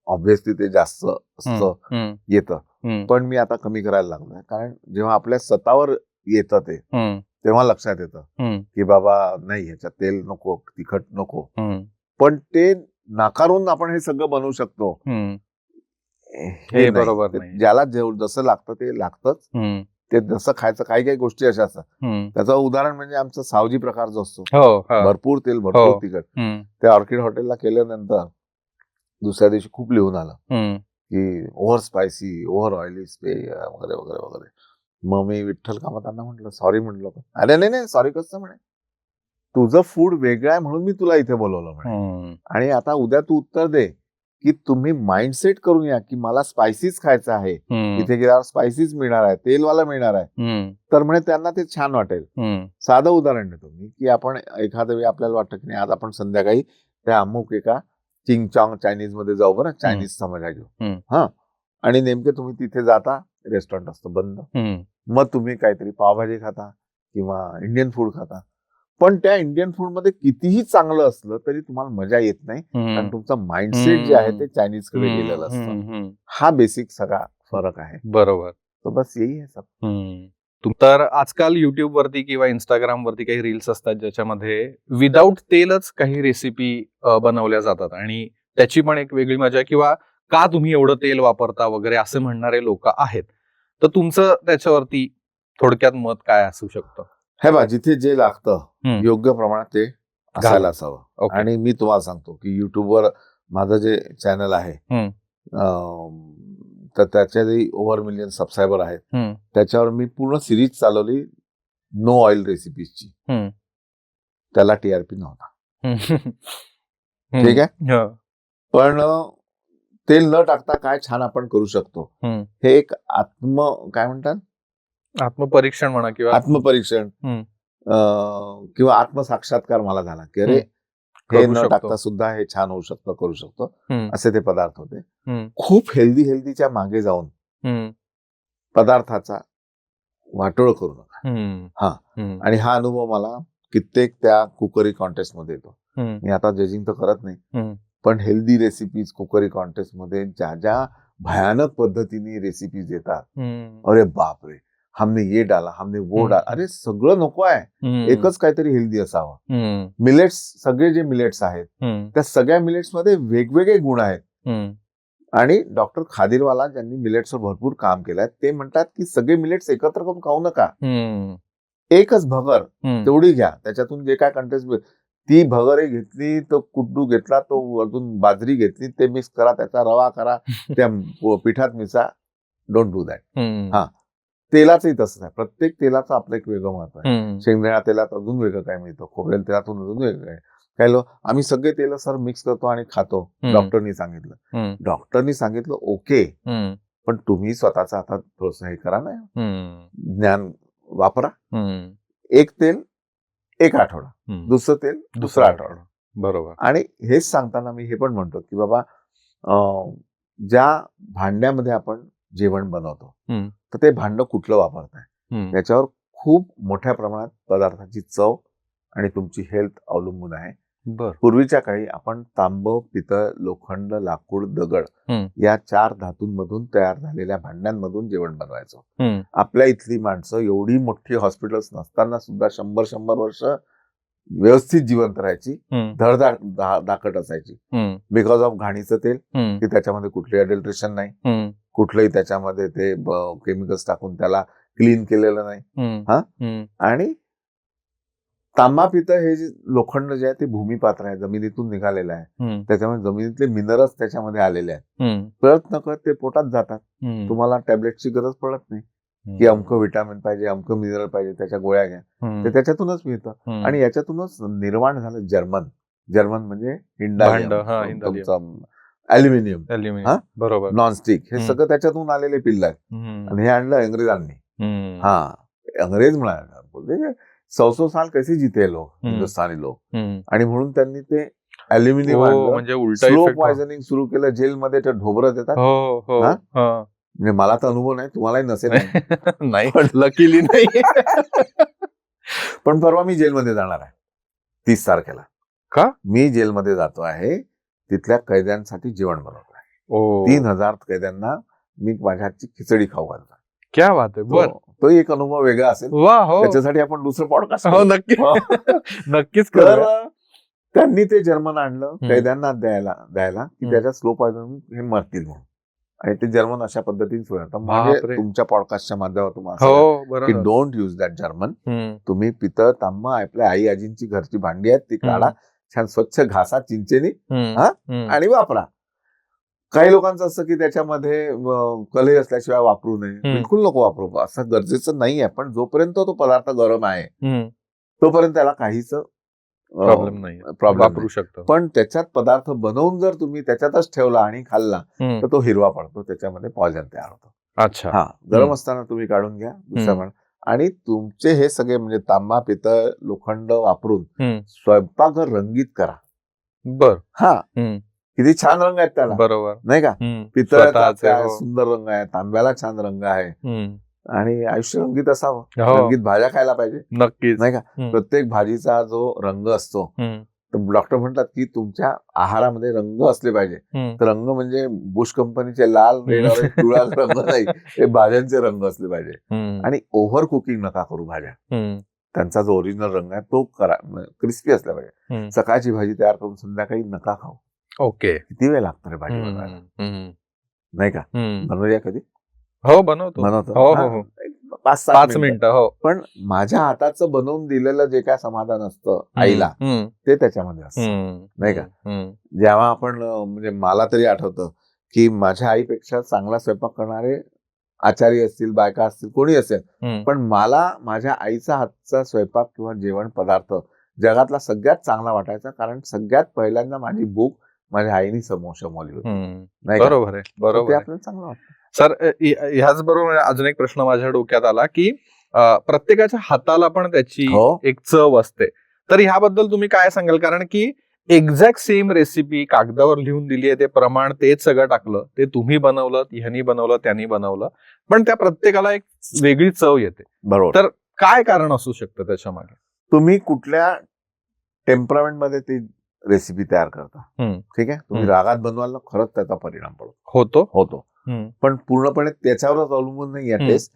ऑब्व्हियसली ते जास्त असतं येतं, पण मी आता कमी करायला लागलोय. कारण जेव्हा आपल्या स्वतःवर येतं ते तेव्हा लक्षात येतं की बाबा नाही, ह्याच्यात तेल नको, तिखट नको. पण ते नाकारून आपण हे सगळं बनवू शकतो हे बरोबर. ज्याला जसं लागतं ते लागतंच. ते जसं खायचं, काही काही गोष्टी अशा असतात. त्याचं उदाहरण म्हणजे आमचा सावजी प्रकार जो असतो, भरपूर तेल, भरपूर तिखट. त्या ऑर्किड हॉटेलला केल्यानंतर दुसऱ्या दिवशी खूप लिहून आलं की ओव्हर स्पायसी, ओव्हर ऑइली वगैरे वगैरे वगैरे. मग मी विठ्ठल कामतांना म्हटलं, सॉरी म्हटलं. अरे नाही सॉरी कसं म्हणे, तुझं फूड वेगळं आहे म्हणून मी तुला इथे बोलवलं म्हणे, आणि आता उद्या तू उत्तर दे की तुम्ही माइंडसेट करून या की मला स्पायसीच खायचं आहे, इथे गेल्यावर स्पायसीच मिळणार आहे, तेलवाला मिळणार आहे. तर म्हणे त्यांना ते छान वाटेल. साधं उदाहरण देतो मी की आपण एखाद्या वेळी आपल्याला वाटतं की नाही आज आपण संध्याकाळी त्या अमुक एका चिंग चॉंग चायनीज मध्ये जाऊ, बरं चायनीजचा मजा घेऊ. आणि नेमके तुम्ही तिथे जाता, रेस्टॉरंट असतं बंद, मग तुम्ही काहीतरी पावभाजी खाता किंवा इंडियन फूड खाता. पण त्या इंडियन फूड मध्ये कितीही चांगलं असलं तरी तुम्हाला मजा येत नाही, कारण तुमचं माइंडसेट जे आहे ते चायनीज कडे गेलेलं असतं. हा बेसिक सगळा फरक आहे. बरोबर. तर बस यही आहे सब. तर आजकाल युट्यूब वरती किंवा इंस्टाग्राम वरती काही रील्स असतात ज्याच्यामध्ये विदाऊट तेलच काही रेसिपी बनवल्या जातात, आणि त्याची पण एक वेगळी मजा, किंवा का तुम्ही एवढं तेल वापरता वगैरे असे म्हणणारे लोक आहेत. तर तुमचं त्याच्यावरती थोडक्यात मत काय असू शकतं? हे बा, जिथे जे लागतं योग्य प्रमाणात ते असायला असावं. आणि मी तुम्हाला सांगतो की युट्यूबवर माझं जे चॅनल आहे तर त्याच्यातही ओव्हर मिलियन सबस्क्रायबर आहेत. त्याच्यावर मी पूर्ण सिरीज चालवली नो ऑइल रेसिपीजची. त्याला TRP नव्हता. ठीक आहे, पण तेल न टाकता काय छान आपण करू शकतो हे एक काय म्हणतात, आत्मपरीक्षण म्हणा, किंवा आत्मपरीक्षण किंवा आत्मसाक्षात्कार मला झाला की अरे हे न टाकता सुद्धा हे छान होऊ शकतं, करू शकतो. असे ते पदार्थ होते. खूप हेल्दीच्या मागे जाऊन पदार्थाचा वाटोळ करू नका. आणि हा अनुभव मला कित्येक त्या कुकरी कॉन्टेस्ट मध्ये येतो. मी आता जजिंग तर करत नाही, पण हेल्दी रेसिपीज कुकरी कॉन्टेस्ट मध्ये ज्या ज्या भयानक पद्धतीने रेसिपीज येतात, अरे बापरे, हमने ये डाला, हमने वो डाला. अरे सगळं नको आहे, एकच काहीतरी हेल्दी असावं. मिलेट्स, सगळे जे मिलेट्स आहेत त्या सगळ्या मिलेट्स मध्ये वेगवेगळे गुण आहेत. आणि डॉक्टर खादिरवाला ज्यांनी मिलेट्सवर भरपूर काम केलंय ते म्हणतात की सगळे मिलेट्स एकत्र करून खाऊ नका, एकच भगर तेवढी घ्या, त्याच्यातून जे काय कंटेस्ट ती भगरे घेतली, तो कुड्डू घेतला, तो अजून बाजरी घेतली, ते मिक्स करा, त्याचा रवा करा, त्या पिठात मिसा. Don't do that. तेलाचंही तसंच आहे. प्रत्येक तेलाचं आपलं एक वेगळं महत्व आहे. शेंगदाणा तेलात अजून वेगळं काय मिळतं, खोबरेल तेलातून अजून वेगळं काय. काही लोक आम्ही सगळे तेल सर मिक्स करतो आणि खातो, डॉक्टरनी सांगितलं. डॉक्टरनी सांगितलं ओके, पण तुम्ही स्वतःचा हातात थोडंसं हे करा ना, ज्ञान वापरा. एक तेल एक आठवडा, दुसरं तेल दुसरा आठवडा. बरोबर. आणि हेच सांगताना मी हे पण म्हणतो की बाबा ज्या भांड्यामध्ये आपण जेवण बनवतो तर ते भांड कुठलं वापरताय त्याच्यावर खूप मोठ्या प्रमाणात पदार्थाची चव आणि तुमची हेल्थ अवलंबून आहे. पूर्वीच्या काळी आपण तांब, पितळ, लोखंड, लाकूड, दगड या 4 धातूंमधून तयार झालेल्या भांड्यांमधून जेवण बनवायचो. आपल्या इथली माणसं एवढी मोठी हॉस्पिटल्स नसताना सुद्धा 100 वर्ष व्यवस्थित जिवंत राहायची, धडधाकट असायची. बिकॉज ऑफ घाणीचं तेल, की त्याच्यामध्ये कुठलंही अडल्ट्रेशन नाही, कुठलंही त्याच्यामध्ये ते केमिकल्स टाकून त्याला क्लीन केलेलं नाही. आणि तांबा, पितळ हे जे लोखंड जे आहे ते भूमिपात्र आहे, जमिनीतून निघालेलं आहे. त्याच्यामुळे जमिनीतले मिनरल्स त्याच्यामध्ये आलेले आहेत. कळत नकळत ते पोटात जातात. तुम्हाला टॅबलेटची गरज पडत नाही की अमकं विटामिन पाहिजे, अमकं मिनरल पाहिजे, त्याच्या गोळ्या घ्या. ते त्याच्यातूनच मिळतं. आणि याच्यातूनच निर्माण झालं जर्मन म्हणजे तुमचं ॲल्युमिनियम, बरोबर, नॉनस्टिक, हे सगळं त्याच्यातून आलेले पिल्ल आहेत. आणि हे आणलं इंग्रजांनी. अंग्रेज म्हणाले 100 साल कैसे जीते लोग, हिंदुस्थानी लोक. आणि म्हणून त्यांनी ते ॲल्युमिनियम आणलं, म्हणजे स्लो पॉयझनिंग सुरू केलं. जेलमध्ये ते ढोबरं देतात. म्हणजे मला तर अनुभव नाही, तुम्हालाही नसेल. नाही, लकीली नाही. पण परवा मी जेलमध्ये जाणार आहे 30 तारखेला. का? मी जेलमध्ये जातो आहे, तिथल्या कैद्यांसाठी जेवण बनवतो आहे. 3000 कैद्यांना मी माझ्या हातची खिचडी खाऊ घालतो. क्या बात आहे. तो एक अनुभव वेगळा असेल. त्याच्यासाठी आपण दुसरं पॉडकास्ट नक्कीच. तर त्यांनी ते जर्मन आणलं कैद्यांना द्यायला की त्याच्या स्लो पॉयझन हे मरतील म्हणून. आणि ते जर्मन अशा पद्धतीने सुरू. म्हणजे तुमच्या पॉडकास्टच्या माध्यमातून की डोंट यूज दॅट जर्मन. तुम्ही पितळ, तांब, आपल्या आई आजींची घरची भांडी आहेत ती काढा, छान स्वच्छ घासा चिंचेनी आणि वापरा. काही लोकांचं असं की त्याच्यामध्ये कलई असल्याशिवाय वापरू नये, बिलकुल नको वापरू, असं गरजेचं नाही आहे. पण जोपर्यंत तो पदार्थ गरम आहे तोपर्यंत त्याला काहीच प्रॉब्लेम वापरू शकतो. पण त्याच्यात पदार्थ बनवून जर तुम्ही त्याच्यातच ठेवला आणि खाल्ला तर तो हिरवा पडतो, त्याच्यामध्ये पॉयझन तयार होतो. अच्छा. गरम असताना तुम्ही काढून घ्या. दुसरं आणि तुमचे हे सगळे म्हणजे तांबा, पितळ, लोखंड वापरून स्वयंपाकघर रंगीत करा. किती छान रंग आहेत त्याला, बरोबर नाही का? पितळाचा सुंदर रंग आहे, तांब्याला छान रंग आहे. आणि आयुष्य रंगीत असावं, रंगीत भाज्या खायला पाहिजे, नक्कीच नाही का? प्रत्येक भाजीचा जो रंग असतो, तर डॉक्टर म्हणतात की तुमच्या आहारामध्ये रंग असले पाहिजे. तर रंग म्हणजे बुश कंपनीचे लाल, रेड, ऑरेंज, पिवळा रंग नाही, हे भाज्यांचे रंग असले पाहिजे. आणि ओव्हर कुकिंग नका करू भाज्या. त्यांचा जो ओरिजिनल रंग आहे तो करा, क्रिस्पी असला पाहिजे. सकाळची भाजी तयार करून संध्याकाळी नका खाऊ. ओके. किती वेळ लागतो रे भाजी बनवायला, नाही का? बनवूया कधी? बनवतो. 5 मिनिटं. पण माझ्या हाताचं बनवून दिलेलं जे काय समाधान असतं आईला, ते त्याच्यामध्ये असतं, नाही का? जेव्हा आपण म्हणजे मला तरी आठवतं की माझ्या आईपेक्षा चांगला स्वयंपाक करणारे आचारी असतील, बायका असतील, कोणी असेल, पण मला माझ्या आईचा हातचा स्वयंपाक किंवा जेवण पदार्थ जगातला सगळ्यात चांगला वाटायचा. कारण सगळ्यात पहिल्यांदा माझी भूक माझ्या आईने समोवली होती, नाही का? बरोबर आहे, बरोबर. ते आपल्याला चांगलं वाटतं. सर, ह्याच बरोबर अजून एक प्रश्न माझ्या डोक्यात आला की प्रत्येकाच्या हाताला पण त्याची एक चव असते. तर ह्याबद्दल तुम्ही काय सांगाल? कारण की एक्झॅक्ट सेम रेसिपी कागदावर लिहून दिली आहे, ते प्रमाण तेच सगळं टाकलं, ते तुम्ही बनवलं, ह्यांनी बनवलं, त्यांनी बनवलं, पण त्या प्रत्येकाला एक वेगळी चव येते. बरोबर. तर काय कारण असू शकतं त्याच्या मागे? तुम्ही कुठल्या टेम्परामेंट मध्ये ती रेसिपी तयार करता, ठीक आहे? तुम्ही रागात बनवाल ना, खरंच त्याचा परिणाम होतो. पण पूर्णपणे त्याच्यावरच अवलंबून नाही आहे टेस्ट.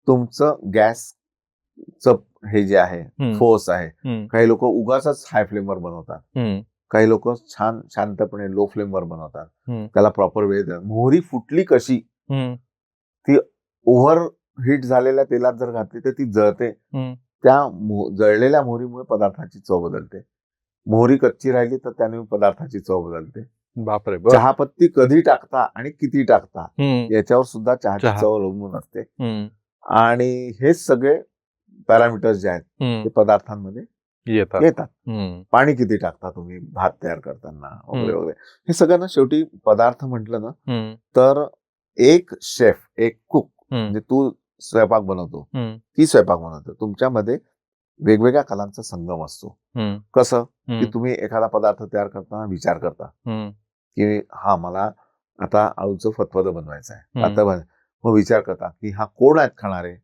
तुमचं गॅसचं हे जे आहे फोर्स आहे. काही लोक उगाच हाय फ्लेमवर बनवतात, काही लोक छान शांतपणे लो फ्लेमवर बनवतात, त्याला प्रॉपर वेळ द्या. मोहरी फुटली कशी, ती ओव्हर हीट झालेल्या तेलात जर घातली तर ती जळते. त्या जळलेल्या मोहरीमुळे पदार्थाची चव बदलते. मोहरी कच्ची राहिली तर त्याने पदार्थाची चव बदलते. बापरे. चहापत्ती कधी टाकता आणि किती टाकता याच्यावर सुद्धा चहाची चव अवलंबून असते. आणि हेच सगळे पॅरामीटर्स जे आहेत ते पदार्थांमध्ये येतात. पाणी किती टाकता तुम्ही भात तयार करताना वगैरे वगैरे, हे सगळं शेवटी पदार्थ म्हटलं ना तर एक शेफ, एक कुक, म्हणजे तू स्वयंपाक बनवतो, ती स्वयंपाक बनवतो, तुमच्यामध्ये वेगवेगळ्या कलांचा संगम असतो. कसं की तुम्ही एखादा पदार्थ तयार करताना विचार करता की हा मला आता आळूचं फतफद बनवायचं आहे, आता मग विचार करता की हा कोण आहेत खाणारे,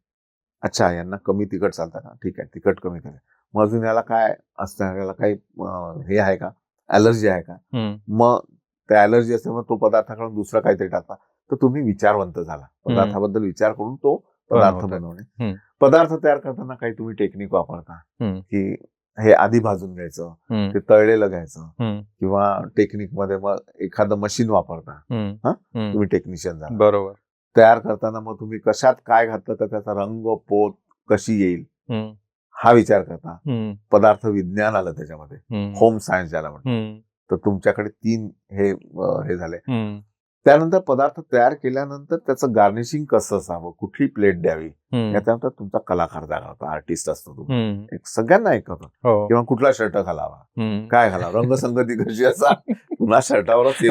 अच्छा यांना कमी तिखट चालतं का, ठीक आहे तिखट कमी करा, मग अजून याला काय असतं, याला काही हे आहे का, ॲलर्जी आहे का, मग त्या ॲलर्जी असते मग तो पदार्थाकडून दुसरा काहीतरी टाकता, तर तुम्ही विचारवंत झाला, पदार्थाबद्दल विचार करून तो पदार्थ बनवणे. पदार्थ तयार करताना काही तुम्ही टेक्निक वापरता की हे आधी भाजून घ्यायचं, ते तळलेलं घ्यायचं, किंवा टेक्निक मध्ये मग एखादं मशीन वापरता, तुम्ही टेक्निशियन झाला. बरोबर. तयार करताना मग तुम्ही कशात काय घातलं तर त्याचा रंग पोत कशी येईल हा विचार करता. पदार्थ विज्ञान आलं त्याच्यामध्ये, होम सायन्स ज्याला म्हणतात. तर तुमच्याकडे 3 हे झाले. त्यानंतर पदार्थ तयार केल्यानंतर त्याचं गार्निशिंग कसं असावं, कुठली प्लेट द्यावी, याच्यानंतर तुमचा कलाकार जागा होता, आर्टिस्ट असतो तुम्ही, सगळ्यांना एक होतं, किंवा कुठला शर्ट घालावा, काय घालावा, रंगसंगती कशी असा, पुन्हा शर्टावरच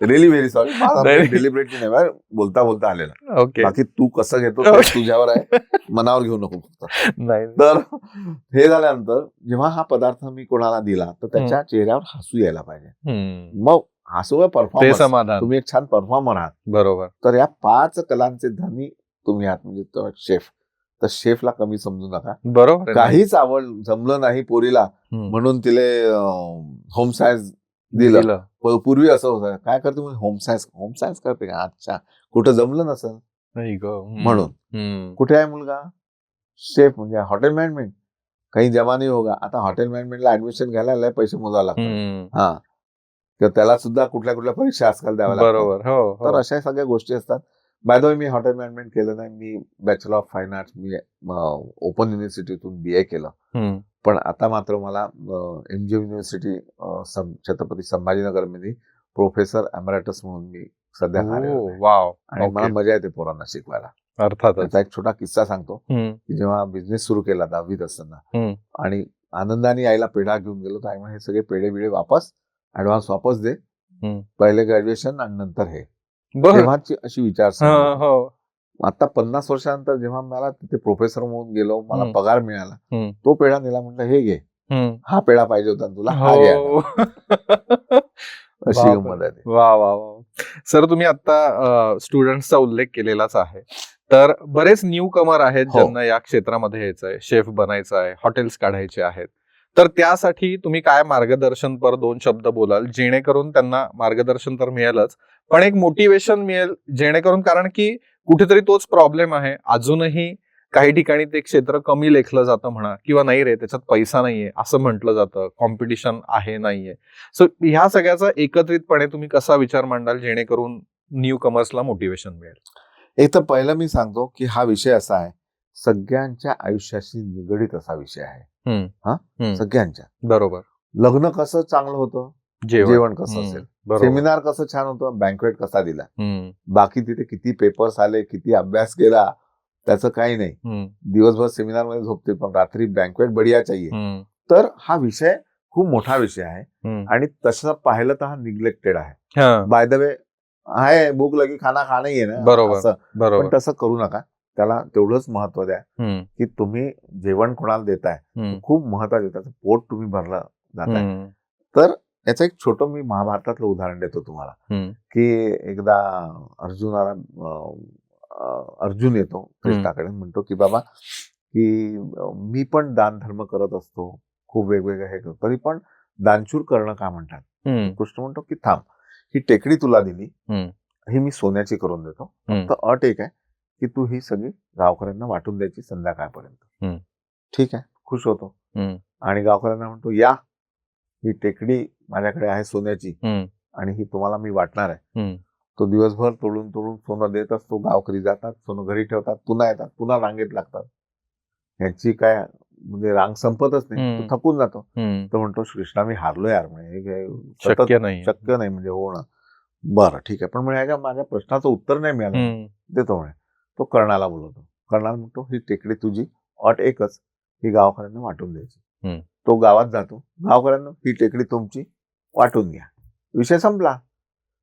रिअली व्हेरी सॉरी, डेलिब्रेटली नाही, बोलता बोलता आलेला. बाकी तू कसं घेतो ते तुझ्यावर आहे, मनावर घेऊ नको फक्त. तर हे झाल्यानंतर जेव्हा हा पदार्थ मी कोणाला दिला तर त्याच्या चेहऱ्यावर हसू यायला पाहिजे. मग हसू परफॉर्मन्स, तुम्ही एक छान परफॉर्मर आहात. बरोबर. तर या 5 कलांचे धनी तुम्ही आहात, म्हणजे शेफ. तर शेफला कमी समजू नका. बरोबर. काहीच जमलं नाही पोरीला म्हणून तिले होम सायन्स दिलं. पूर्वी असं होतं, काय करते होम सायन्स करते का, अच्छा कुठं जमलं नसेल म्हणून. कुठे आहे मुलगा, शेफ म्हणजे हॉटेल मॅनेजमेंट, काही जमा नाही होगा. आता हॉटेल मॅनेजमेंटला ऍडमिशन घ्यायला पैसे मोजावे लागतात, हा, किंवा त्याला सुद्धा कुठल्या कुठल्या परीक्षा आजकाल द्याव्या लागतात. तर अशा सगळ्या गोष्टी असतात. बाय द वे, मी हॉटेल मॅनेजमेंट केलं नाही, मी बॅचलर ऑफ फाईन आर्ट्स, मी ओपन युनिव्हर्सिटीतून BA केलं. पण आता मात्र मला MGM युनिव्हर्सिटी छत्रपती संभाजीनगरमध्ये प्रोफेसर एमरेटस म्हणून मी सध्या आणि मला मजा येते पोरांना शिकवायला. अर्थात. त्याचा एक छोटा किस्सा सांगतो की जेव्हा बिझनेस सुरू केला 10वीत असताना, आणि आनंदाने आईला पेढा घेऊन गेलो, तर आई म्हणे हे सगळे पेढे बिडे वापस, ऍडव्हान्स वापस दे, पहिले ग्रॅज्युएशन आणि नंतर हे. तेव्हाची अशी विचारसरणी. आता 50 वर्षानंतर जेव्हा मला तिथे प्रोफेसर म्हणून गेलो, मला पगार मिळाला, तो पेढा नेला, म्हटलं हे घे, हा पेढा पाहिजे होता तुला, हा घ्या. अशी गंमत आहे. वा वा वा. सर, तुम्ही आता स्टुडंट्सचा उल्लेख केलेलाच आहे, तर बरेच न्यू कमर आहेत ज्यांना या क्षेत्रामध्ये यायचंय, शेफ बनायचं आहे, हॉटेल्स काढायचे आहेत. तर त्यासाठी तुम्ही काय मार्गदर्शनपर 2 शब्द बोलाल, जेणेकरून त्यांना मार्गदर्शन तर मिळेलच, पण एक मोटिवेशन मिळेल, जेणेकरून, कारण की कुठेतरी तोच प्रॉब्लेम आहे अजूनही. काही ठिकाणी ते क्षेत्र कमी लेखलं जातं म्हणा, किंवा नाही रे त्याच्यात पैसा नाहीये असं म्हटलं जातं, कॉम्पिटिशन आहे नाहीये. सो ह्या सगळ्याचा एकत्रितपणे तुम्ही कसा विचार मांडाल, जेणेकरून न्यू कमर्सला मोटिवेशन मिळेल? एक तर पहिलं मी सांगतो की हा विषय असा आहे, सगळ्यांच्या आयुष्याशी निगडीत असा विषय आहे. सगळ्यांच्या. बरोबर. लग्न कसं चांगलं होतं, जेवण कसं असेल, सेमिनार कसं छान होतं, बँक्वेट कसा दिला, बाकी तिथे किती पेपर्स आले, किती अभ्यास केला, त्याचं काही नाही. दिवसभर सेमिनार मध्ये झोपते, पण रात्री बँक्वेट बढिया चाहिए. तर हा विषय खूप मोठा विषय आहे, आणि तसं पाहिलं तर हा निग्लेक्टेड आहे. बाय द वे, आहे भूक लगी खाना खाणं आहे ना, बरोबर. पण तसं करू नका. त्याला तेवढंच महत्व द्या की तुम्ही जेवण कोणाला देताय, खूप महत्वाचं, त्याचं पोट तुम्ही भरलं जाताय. तर याचं एक छोटं मी महाभारतातलं उदाहरण देतो तुम्हाला, की एकदा अर्जुन येतो कृष्णाकडे, म्हणतो की बाबा की मी पण दान धर्म करत असतो, खूप वेगवेगळे हे करतो, तरी पण दानशूर करणं का म्हणतात. कृष्ण म्हणतो की थांब, ही टेकडी तुला दिली, ही मी सोन्याची करून देतो, फक्त अट एक आहे की तू ही सगळी गावकऱ्यांना वाटून द्यायची संध्याकाळपर्यंत. ठीक आहे, खुश होतो, आणि गावकऱ्यांना म्हणतो या, ही टेकडी माझ्याकडे आहे सोन्याची, आणि ही तुम्हाला मी वाटणार आहे. तो दिवसभर तोडून तोडून सोनं देत असतो, गावकरी जातात, सोनं घरी ठेवतात, पुन्हा येतात, पुन्हा रांगेत लागतात, यांची काय म्हणजे रांग संपतच नाही, तो थकून जातो. तो म्हणतो कृष्णा मी हारलो यार, म्हणजे शक्य नाही म्हणजे होणं. बरं ठीक आहे, पण म्हणजे माझ्या प्रश्नाचं उत्तर नाही मिळालं, देतो म्हणे. तो कर्णाला बोलवतो. कर्णाल म्हणतो ही टेकडी तुझी, अट एकच, ही गावकऱ्यांना वाटून द्यायची. तो गावात जातो, गावकऱ्यांना ही टेकडी तुमची, वाटून घ्या. विषय संपला.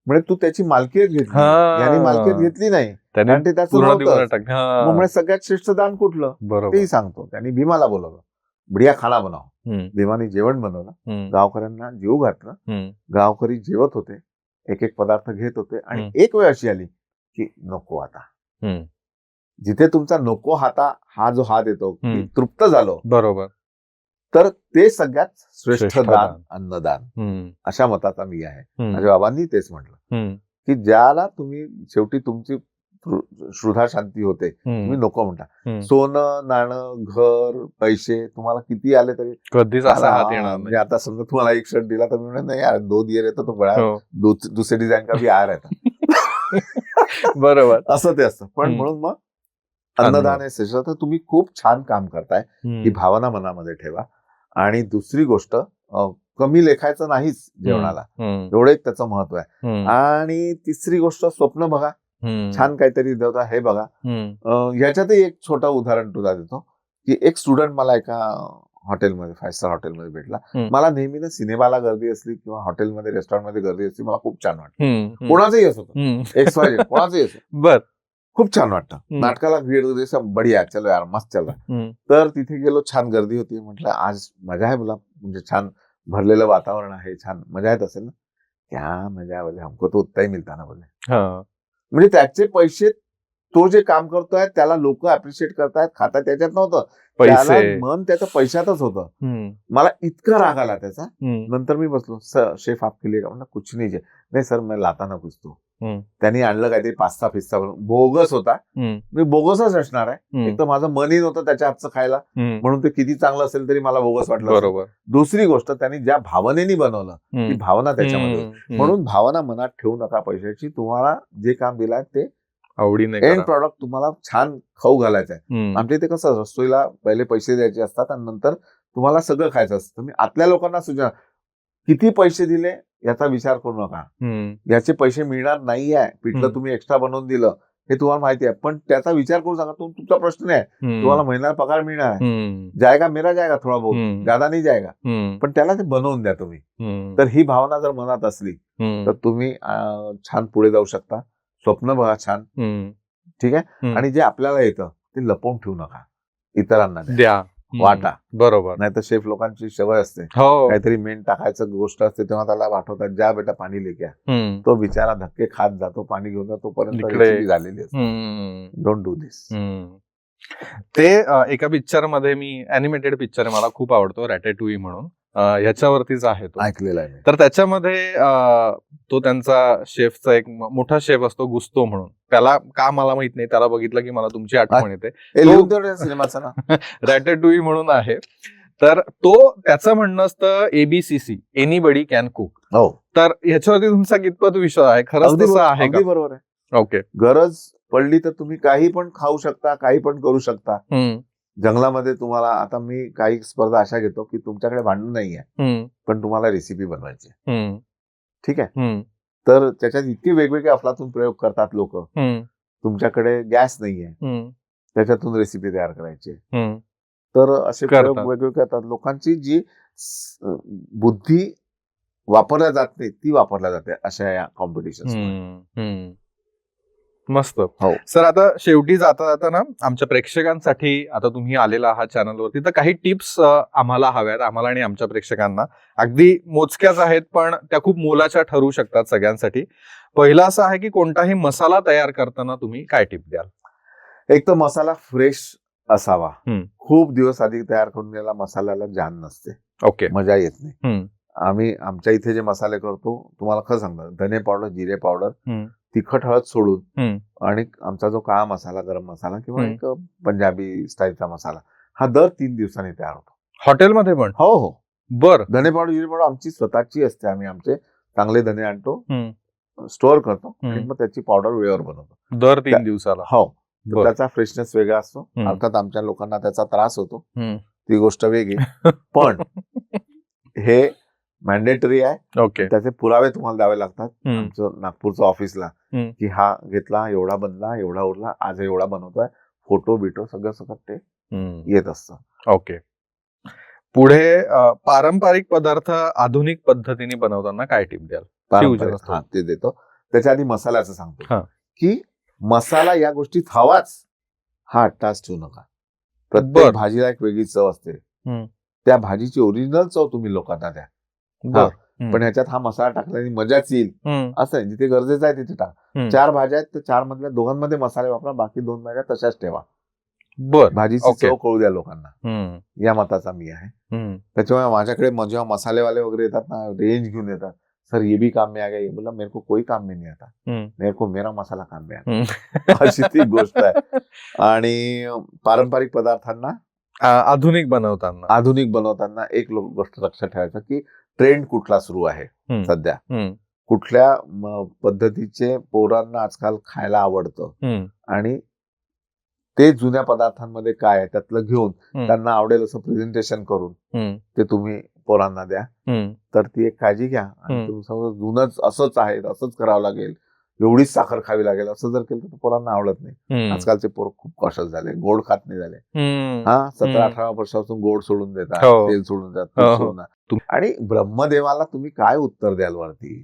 म्हणजे तू त्याची मालकीयत घेतली, यांनी मालकीयत घेतली नाही, कारण ते त्याचं नव्हतं. मग म्हणजे सगळ्यात श्रेष्ठ दान कुठलं तेही सांगतो. त्यांनी भीमाला बोलवलं, बढिया खाना बनाव. भीमाने जेवण बनवलं, गावकऱ्यांना जेवू घातलं. गावकरी जेवत होते, एक एक पदार्थ घेत होते. आणि एक वेळ अशी आली की नको आता. जिथे तुमचा नको हा जो हात येतो, तृप्त झालो, बरोबर, तर ते सगळ्यात श्रेष्ठ दान अन्नदान, अशा मताचा मी आहे. माझ्या बाबांनी तेच म्हटलं की ज्याला तुम्ही शेवटी तुमची श्रुधा शांती होते, तुम्ही नको म्हणता. सोनं नाणं घर पैसे तुम्हाला किती आले तरी कधीच असा हात येणार म्हणजे आता समजा तुम्हाला एक शर्ट दिला तर मी म्हणत नाही यार 2 ईयर येतो तो बळा दुसरे डिझाईन का भी आ रहता. बरोबर, असं ते असतं. पण म्हणून मग अन्नदान हे श्रेष्ठ. तर तुम्ही खूप छान काम करताय, ही भावना मनामध्ये ठेवा. आणि दुसरी गोष्ट, कमी लेखायचं नाहीच जेवणाला, एवढं एक त्याचं महत्व आहे. आणि तिसरी गोष्ट, स्वप्न बघा, छान काहीतरी देवता हे बघा. ह्याच्यातही एक छोटं उदाहरण तुला देतो की एक स्टुडंट मला एका हॉटेलमध्ये, 5 स्टार हॉटेलमध्ये भेटला. मला नेहमी ना सिनेमाला गर्दी असली किंवा हॉटेलमध्ये रेस्टॉरंटमध्ये गर्दी असली मला खूप छान वाटतं. कोणाचंही असो, XYZ कोणाचंही असो, बर खूप छान वाटतं. नाटकाला भेट बढिया, चलो यार मस्त चल रहा. तर तिथे गेलो, छान गर्दी होती. म्हटलं आज मजा आहे बोला, म्हणजे छान भरलेलं वातावरण आहे, छान मजा येत असेल ना. क्या मजा बोले, हमको तो उतना ही मिळता ना बोले. म्हणजे त्याचे पैसे, तो जे काम करतोय त्याला लोक अप्रिशिएट करतायत, खातात, त्याच्यात नव्हतं. त्याला मन त्याचं पैशातच होतं. मला इतका राग आला त्याचा. नंतर मी बसलो, शेफ आपके लिए म्हणलं कुछ नाही सर मैं लाता ना कुछ तो. त्यांनी आणलं काहीतरी पास्ता फिस्ता बोगस होता. मी बोगसच असणार आहे. एक तर माझं मनही नव्हतं त्याच्या हातचं खायला, म्हणून ते किती चांगलं असेल तरी मला बोगस वाटलं. बरोबर. दुसरी गोष्ट, त्यांनी ज्या भावनेनी बनवलं ती भावना त्याच्यामध्ये. म्हणून भावना मनात ठेवू नका पैशाची. तुम्हाला जे काम दिलंय ते आवडीने एंड प्रॉडक्ट तुम्हाला छान खाऊ घालायचं आहे. आमच्या इथे कसं रसोईला पहिले पैसे द्यायचे असतात आणि नंतर तुम्हाला सगळं खायचं असतं. मी आतल्या लोकांना सुचना, किती पैसे दिले याचा विचार करू नका. याचे पैसे मिळणार नाहीये, पिठलं तुम्ही एक्स्ट्रा बनवून दिलं हे तुम्हाला माहिती आहे, पण त्याचा विचार करू नका. तुमचा प्रश्न नाही, तुम्हाला महिन्याला पगार मिळणार आहे, जायगा मेरा जायगा थोडा बहुत, ज्यादा नाही जायगा, पण त्याला ते बनवून द्या तुम्ही. तर ही भावना जर मनात असली तर तुम्ही छान पुढे जाऊ शकता. स्वप्न बघा छान, ठीक आहे. आणि जे आपल्याला येतं ते लपवून ठेवू नका, इतरांना द्या, वाटा. बरोबर. नाही तर शेफ लोकांची सवय असते, काहीतरी मेन टाकायचं गोष्ट असते तेव्हा त्याला पाठवतात, ज्या बेटा पाणी लेके, तो बिचारा धक्के खात जातो, पाणी घेऊन जातो, तोपर्यंत रेसिपी झालेली असते. डोंट डू दिस. ते एका पिक्चर मध्ये, मी अॅनिमेटेड पिक्चर मला खूप आवडतो, रॅटेटुई म्हणून, ह्याच्यावरतीच आहे तो, ऐकलेला आहे. तर त्याच्यामध्ये तो त्यांचा शेफचा एक मोठा शेफ असतो, गुस्तो म्हणून. त्याला का मला माहित नाही, त्याला बघितलं की मला तुमची आठवण येते. सिनेमाचं ना रॅटेटुई म्हणून आहे. तर तो त्याचं म्हणणं असतं ABCC, एनीबडी कॅन कुक. तर ह्याच्यावरती तुमचा कितपत विश्वास आहे? खरंच तसं आहे का? बरोबर आहे. ओके. गरज पडली तर तुम्ही काही पण खाऊ शकता, काही पण करू शकता. जंगलामध्ये तुम्हाला, आता मी काही स्पर्धा अशा घेतो की तुमच्याकडे भांडण नाहीये, पण तुम्हाला रेसिपी बनवायची, ठीक आहे. तर त्याच्यात इतके वेगवेगळे अफलातून प्रयोग करतात लोक. तुमच्याकडे गॅस नाहीये, त्याच्यातून रेसिपी तयार करायची, तर असे प्रयोग वेगवेगळे करतात. लोकांची जी बुद्धी वापरल्या जात नाही ती वापरल्या जाते अशा या कॉम्पिटिशन. मस्त. सर, आता शेवटी जाता जाता ना, आमच्या प्रेक्षकांसाठी, आता तुम्ही आलेला आहात चॅनलवरती, तर काही टिप्स आम्हाला हव्यात, आम्हाला आणि आमच्या प्रेक्षकांना. अगदी मोजक्याच आहेत पण त्या खूप मोलाच्या ठरू शकतात सगळ्यांसाठी. पहिला असं आहे की कोणताही मसाला तयार करताना तुम्ही काय टिप द्याल? एक तर मसाला फ्रेश असावा. खूप दिवस आधी तयार करून दिलेला मसाल्याला जान नसते, ओके, मजा येत नाही. आम्ही आमच्या इथे जे मसाले करतो, तुम्हाला खरं सांगतो, धने पावडर, जिरे पावडर, तिखट हळद सोडून, आणि आमचा जो काळा मसाला, गरम मसाला किंवा एक पंजाबी स्टाईलचा मसाला, हा दर 3 दिवसांनी तयार होतो हॉटेलमध्ये पण. हो. बर. धने पावडर, जिरे पावडर आमची स्वतःची असते. आम्ही आमचे चांगले धने आणतो, स्टोअर करतो आणि मग त्याची पावडर वेळेवर बनवतो दर 3 दिवसाला. हो. त्याचा फ्रेशनेस वेगळा असतो. अर्थात आमच्या लोकांना त्याचा त्रास होतो, ती गोष्ट वेगळी. पण हे मॅन्डेटरी आहे. ओके. त्याचे पुरावे तुम्हाला द्यावे लागतात हम्म. आमचं नागपूरच्या ऑफिसला, की हा घेतला, एवढा बनला, एवढा उरला, आज एवढा बनवतोय, फोटो बिटो सगळं सगळं ते येत असतं. ओके. पुढे पारंपरिक पदार्थ आधुनिक पद्धतीने बनवताना काय टिप द्याल? पारंपरिक, हा ते देतो. त्याच्या आधी मसाल्याचं हा. सांगतो की मसाला या गोष्टीत हवाच हा अट्टास ठेवू नका. प्रत्येक भाजीला एक वेगळी चव असते. त्या भाजीची ओरिजिनल चव तुम्ही लोकांना द्या. पण ह्याच्यात हा मसाला टाकल्याने मजाच येईल असं आहे. जिथे गरजेचं आहे तिथे टाका. 4 भाज्या आहेत तर 4 मधल्या 2 मसाले वापरा, बाकी 2 भाज्या तशाच ठेवा. भाजीची चव कळू द्या लोकांना, या मताचा मी आहे. त्याच्यामुळे माझ्याकडे जेव्हा मसालेवाले वगैरे येतात ना, रेंज घेऊन येतात, सर ये भी काम में आ गया. ये बोला मेरे को कोई काम में नहीं आता, मेरे को मेरा मसाला काम में आता. अशी ती गोष्ट आहे. आणि पारंपरिक पदार्थांना आधुनिक बनवताना एक गोष्ट लक्षात ठेवायचं की ट्रेंड कुठला सुरू आहे सध्या, कुठल्या पद्धतीचे पोरांना आजकाल खायला आवडतं, आणि ते जुन्या पदार्थांमध्ये काय आहे त्यातलं घेऊन त्यांना आवडेल असं प्रेझेंटेशन करून ते तुम्ही पोरांना द्या. तर ती एक काळजी घ्या. आणि तुम्ही समजा जुनच असंच आहे, असंच करावं लागेल, एवढीच साखर खावी लागेल असं जर केलं तर पोरांना आवडत नाही. आजकालचे पोर खूप कॉशस झाले, गोड खात नाही झाले. 17-18 वर्षापासून गोड सोडून देतात, तेल सोडून देतात. आणि ब्रह्मदेवाला तुम्ही काय उत्तर द्याल वरती,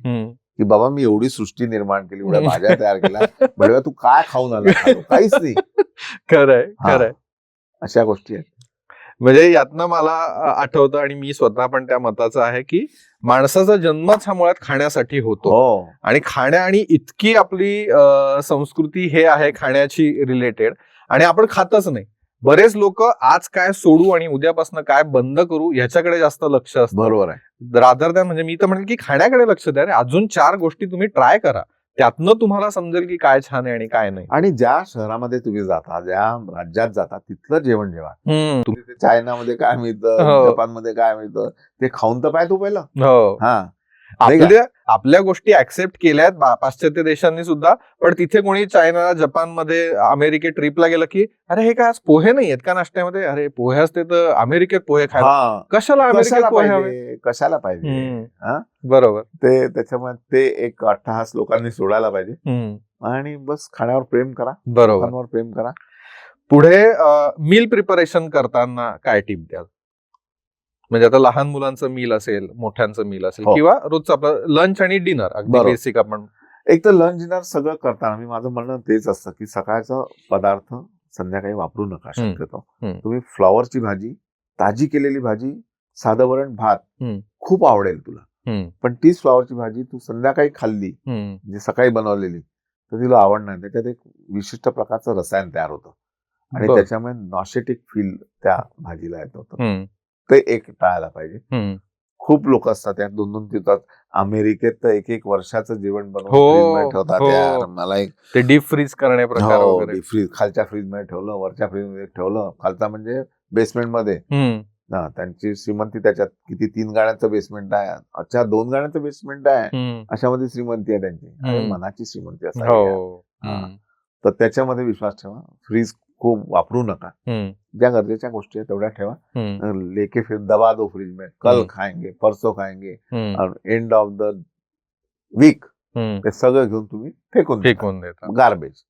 की बाबा मी एवढी सृष्टी निर्माण केली, एवढ्या भाज्या तयार केल्या, म्हणजे तू काय खाऊन आला? काहीच नाही. खरंय. अशा गोष्टी आहेत. म्हणजे यातनं मला आठवतं, आणि मी स्वतः पण त्या मताचा आहे, की माणसाचा जन्मच हा मुळात खाण्यासाठी होतो. आणि आणि इतकी आपली संस्कृती हे आहे खाण्याची रिलेटेड, आणि आपण खातच नाही. बरेच लोक आज काय सोडू आणि उद्यापासून काय बंद करू ह्याच्याकडे जास्त लक्ष असतं. बरोबर आहे. रादर दॅन, म्हणजे मी तर म्हणेल की खाण्याकडे लक्ष द्या रे. अजून 4 गोष्टी तुम्ही ट्राय करा, त्यातनं तुम्हाला समजेल की काय छान आहे आणि काय नाही. आणि ज्या शहरामध्ये तुम्ही जाता, ज्या राज्यात जाता, तिथलं जेवण जेवा. तुम्ही चायनामध्ये काय मिळतं, जपानमध्ये काय मिळतं, ते खाऊन तर पाहिजे तू पहिलं. आपल्या गोष्टी ऍक्सेप्ट केल्यात पाश्चात्य देशांनी सुद्धा, पण तिथे कोणी चायना, जपानमध्ये, अमेरिकेत ट्रिपला गेलं की अरे हे काय आज पोहे नाही आहेत का नाश्त्यामध्ये? अरे पोहे असते तर अमेरिकेत पोहे खायला, कशाला अमेरिकेत पोहे, कशाला पाहिजे? बरोबर. ते त्याच्यामुळे ते एक अट्टहास लोकांनी सोडायला पाहिजे आणि बस खाण्यावर प्रेम करा, लोकांवर प्रेम करा. पुढे मील प्रिपरेशन करताना काय टिप द्याल? म्हणजे आता लहान मुलांचं मील असेल, मोठ्यांचं मील असेल, किंवा रोजचं आपलं लंच आणि डिनर, अगदी बेसिक. आपण एक तर लंच डिनर सगळं करताना मी माझं म्हणणं तेच असतं की सकाळचा पदार्थ संध्याकाळी वापरू नका शक्यतो. तुम्ही फ्लॉवरची भाजी, ताजी केलेली भाजी, साधं वरण भात खूप आवडेल तुला, पण तीच फ्लॉवरची भाजी तू संध्याकाळी खाल्ली, म्हणजे सकाळी बनवलेली, तर तिला आवडणार. त्याच्यात एक विशिष्ट प्रकारचं रसायन तयार होतं आणि त्याच्यामुळे नॉशेटिक फील त्या भाजीला येत होतं. ते एक टाळायला पाहिजे. खूप लोक असतात त्यात 2-2 दिवसात, अमेरिकेत तर 1-1 वर्षाचं जेवण बनवून ठेवतात. मला एक ते डीप फ्रीज करणे प्रकार वगैरे, डीप फ्रीज, खालच्या फ्रीज मध्ये ठेवलं, वरच्या फ्रीज मध्ये ठेवलं. खालचा म्हणजे बेसमेंट मध्ये. त्यांची श्रीमंती त्याच्यात किती 3 गाड्यांचं बेसमेंट आहे, अच्छा 2 गाड्यांचं बेसमेंट आहे, अशामध्ये श्रीमंती आहे त्यांची. मनाची श्रीमंती असावी. तर त्याच्यामध्ये विश्वास ठेवा. फ्रीज खूप वापरू नका. ज्या गरजेच्या गोष्टी आहेत तेवढ्या ठेवा. लेके फिर दबा दो फ्रीज में, कल खाएंगे, परसों खाएंगे, एंड ऑफ द वीक ते सगळं घेऊन तुम्ही फेकून देता. गार्बेज,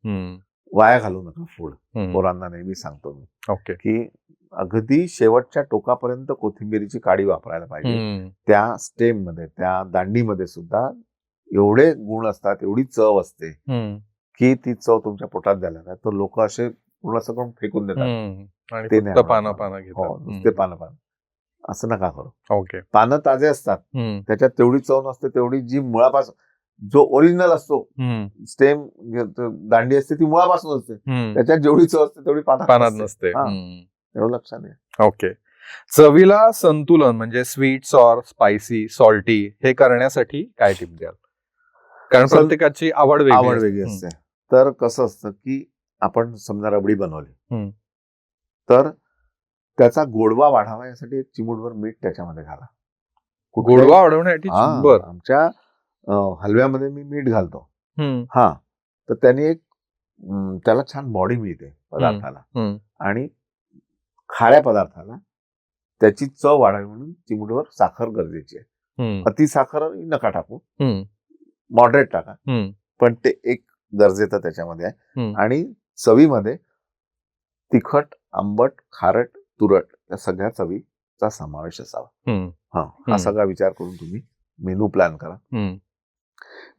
वाया घालू नका फूड. पोरांना नेहमी सांगतो मी की अगदी शेवटच्या टोकापर्यंत कोथिंबीरीची काडी वापरायला पाहिजे. त्या स्टेम मध्ये, त्या दांडीमध्ये सुद्धा एवढे गुण असतात, एवढी चव असते की ती चव तुमच्या पोटात द्यायला नाही तर लोक असे पूर्ण सगळं फेकून देतात. ते नाही, नुसते पानं असं नका करू. पानं ताजे असतात, त्याच्यात तेवढी चव नसते तेवढी जी मुळापासून, जो ओरिजिनल असतो स्टेम दांडी असते ती मुळापासून असते, त्याच्यात जेवढी चव असते तेवढी पानात नसते. एवढं लक्षात आहे. चवीला संतुलन म्हणजे स्वीट, सॉर, स्पायसी, सॉल्टी हे करण्यासाठी काय टिप द्याल? कारण प्रत्येकाची आवड वेगळी असते. तर कसं असतं की आपण समजा रबडी बनवली तर त्याचा गोडवा वाढावा यासाठी एक चिमूटभर मीठ त्याच्यामध्ये घाला. गोडवा वाढवण्यासाठी आमच्या हलव्यामध्ये मी मीठ घालतो. तर त्याने एक त्याला छान बॉडी मिळते पदार्थाला, आणि खाऱ्या पदार्थाला त्याची चव वाढावी म्हणून चिमूटभर साखर गरजेची आहे. अति साखर नका टाकू, मॉडरेट टाका, पण ते एक गरजेचं त्याच्यामध्ये आहे. आणि चवीमध्ये तिखट, आंबट, खारट, तुरट या सगळ्या चवीचा समावेश असावा. हा सगळा विचार करून तुम्ही मेनू प्लॅन करा.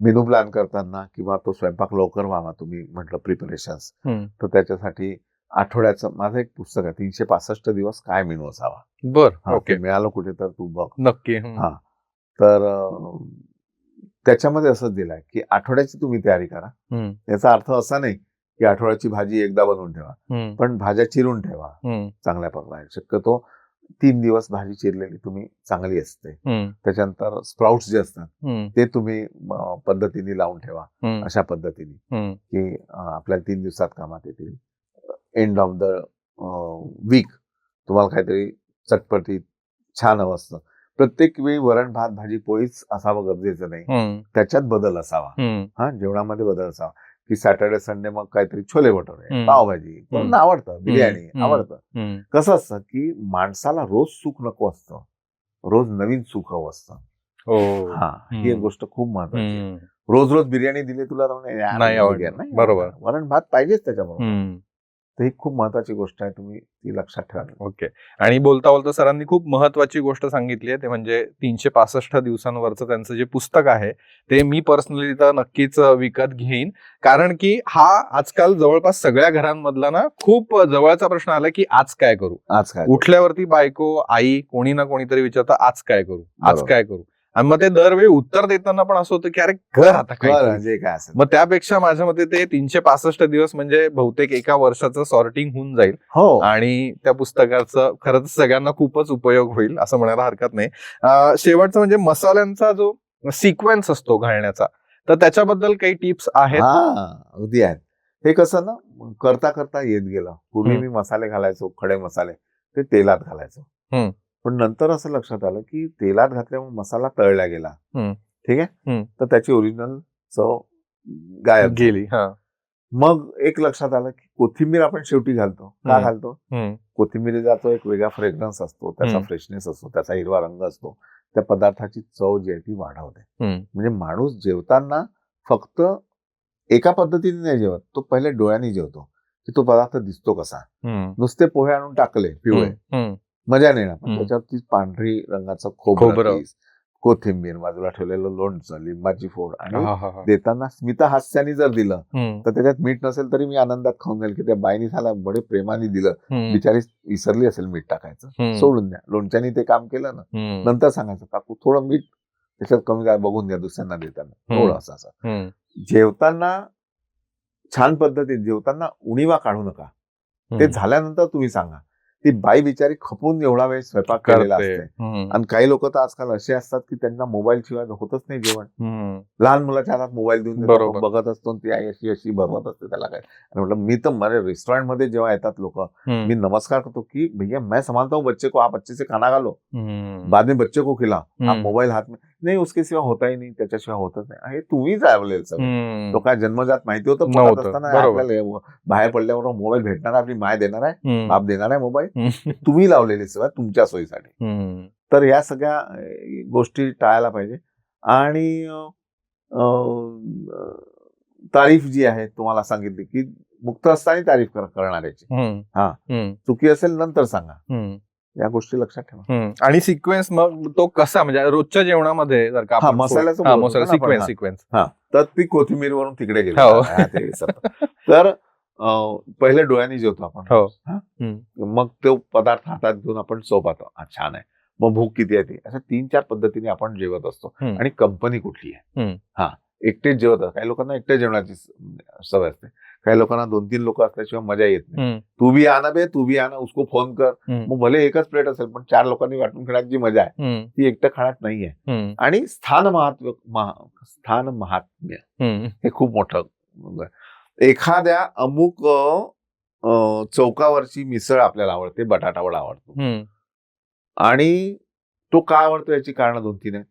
मेनू प्लॅन करताना किंवा तो स्वयंपाक लवकर व्हावा, तुम्ही म्हटलं प्रिपरेशन्स, तर त्याच्यासाठी आठवड्याचं माझं एक पुस्तक आहे, 365 दिवस काय मेनू असावा. बरं, ओके. मिळालं कुठे तर तू बघ नक्की. तर त्याच्यामध्ये असंच दिलंय की आठवड्याची तुम्ही तयारी करा. याचा अर्थ असा नाही की आठवड्याची भाजी एकदा बनवून ठेवा, पण भाज्या चिरून ठेवा चांगल्या प्रकारे. शक्यतो 3 दिवस भाजी चिरलेली तुम्ही चांगली असते. त्याच्यानंतर स्प्राउट्स जे असतात ते तुम्ही पद्धतीने लावून ठेवा, अशा पद्धतीने की आपल्याला 3 दिवसात कामात येतील. एंड ऑफ द वीक तुम्हाला काहीतरी चटपटीत छान हवं असतं. प्रत्येक वेळी वरण भात भाजी पोळीच असावं गरजेचं नाही, त्याच्यात बदल असावा. जेवणामध्ये बदल असावा की सॅटर्डे संडे मग काहीतरी छोले भटुरे, पावभाजी पण आवडतं, बिर्याणी आवडतं. कसं असतं की माणसाला रोज सुख नको असतं, रोज नवीन सुख हवं असतं. ही एक गोष्ट खूप महत्वाची आहे. रोज रोज बिर्याणी दिली तुला नाही आवडणार, बरोबर. वरण भात पाहिजेच त्याच्याबरोबर. ही खूप महत्वाची गोष्ट आहे, तुम्ही ती लक्षात ठेवा. ओके. आणि बोलता बोलता सरांनी खूप महत्वाची गोष्ट सांगितली आहे, ते म्हणजे 365 दिवसांवरचं त्यांचं जे पुस्तक आहे ते मी पर्सनली तर नक्कीच विकत घेईन. कारण की हा आजकाल जवळपास सगळ्या घरांमधला ना खूप जवळचा प्रश्न आला की आज काय करू. आज काय उठल्यावरती बायको, आई, कोणी ना कोणीतरी विचारतं आज काय करू, आज काय करू. आणि मग ते दरवेळी उत्तर देताना पण असं होतं की अरे घर आता काय. मग त्यापेक्षा माझ्या मते ते 365 दिवस म्हणजे बहुतेक एका वर्षाचं सॉर्टिंग होऊन जाईल. आणि त्या पुस्तकाचं खरंच सगळ्यांना खूपच उपयोग होईल असं म्हणायला हरकत नाही. शेवटचं म्हणजे मसाल्यांचा जो सिक्वेन्स असतो घालण्याचा, तर त्याच्याबद्दल काही टिप्स आहेत? अगदी आहेत. हे कसं ना करता करता येत गेलं. पूर्वी मी मसाले घालायचो, खडे मसाले, ते तेलात घालायचो. पण नंतर असं लक्षात आलं की तेलात घातल्यामुळे मसाला तळला गेला. ठीक आहे, तर त्याची ओरिजिनल चव गायब गेली. मग एक लक्षात आलं की कोथिंबीर आपण शेवटी घालतो. का घालतो? कोथिंबीरीचा तो एक वेगळा फ्रेग्रन्स असतो, त्याचा फ्रेशनेस असतो, त्याचा हिरवा रंग असतो, त्या पदार्थाची चव जी आहे ती वाढवते. म्हणजे माणूस जेवताना फक्त एका पद्धतीने नाही जेवत, तो पहिले डोळ्यांनी जेवतो की तो पदार्थ दिसतो कसा. नुसते पोहे आणून टाकले पिवळे, मजा नाही ना. पण त्याच्यावरती पांढरी रंगाचं खोबरं, कोथिंबीर, बाजूला ठेवलेलं लोणचं, लिंबाची फोड, आणि देताना स्मितहास्याने जर दिलं तर त्याच्यात मीठ नसेल तरी मी आनंदात खाऊन जाईल की त्या बाईनी झाला बडे प्रेमाने दिलं. बिचारी विसरली असेल मीठ टाकायचं, सोडून द्या. लोणच्याने ते काम केलं ना, नंतर सांगायचं काकू थोडं मीठ त्याच्यात कमी काय बघून द्या दुसऱ्यांना देताना, थोडं असं. जेवताना छान पद्धतीत जेवताना उणीवा काढू नका. ते झाल्यानंतर तुम्ही सांगा. ती बाई बिचारी खपून एवढा वेळ स्वयंपाक केलेला असते. आणि काही लोक तर आजकाल असे असतात की त्यांना मोबाईल शिवाय होतच नाही जेवण. लहान मुलाच्या हातात मोबाईल देऊन बघत असतो, ती आई अशी अशी बरवत असते त्याला काय. आणि म्हटलं मी तर माझ्या रेस्टॉरंट मध्ये जेव्हा येतात लोक, मी नमस्कार करतो की भैया मैं संभालता हूँ बच्चे को, आप अच्छे से खाना घालो, बाद में बच्चे को खिला, आप मोबाईल हात में नाही, उसके सिवा होता ही नाही, त्याच्याशिवाय होतच नाही. हे तुम्हीच आवलेल सगळं. तो काय जन्मजात माहिती होतं पोटात असताना आपल्याला बाहेर पडल्यावर मोबाईल भेटणार, आपली माय देणार आहे, बाप देणार आहे मोबाईल, तुम्ही लावलेली सवय तुमच्या सोयीसाठी. तर या सगळ्या गोष्टी टाळायला पाहिजे. आणि तारीफ जी आहे तुम्हाला सांगितली की मुक्त असताना तारीफ करणाऱ्याची, चुकी असेल नंतर सांगा. या गोष्टी लक्षात ठेवा. आणि सिक्वेन्स मग तो कसा, म्हणजे रोजच्या जेवणामध्ये जर का मसाला सिक्वेन्स तर ती कोथिंबीर वरून तिकडे गेली. तर पहिले डोळ्यांनी जेवतो आपण, मग तो पदार्थ हातात घेऊन आपण चव पाहतो, छान आहे, मग भूक किती आहे ती, अशा 3-4 पद्धतीने आपण जेवत असतो. आणि कंपनी कुठली आहे. एकटेच जेवत असतात. काही लोकांना एकटे जेवणाची सवय असते, काही लोकांना 2-3 लोक असल्याशिवाय मजा येत नाही. तू भी आना बे, तू भी आना, उसको फोन कर. मग भले एकच प्लेट असेल पण 4 लोकांनी वाटून खाण्याची मजा आहे, ती एकटं खाण्यात नाहीये. आणि स्थान महात्म्य हे खूप मोठं. एखाद्या अमुक चौकावरची मिसळ आपल्याला आवडते, बटाटा वडा आवडतो, आणि तो का आवडतो याची कारण 2-3 आहेत.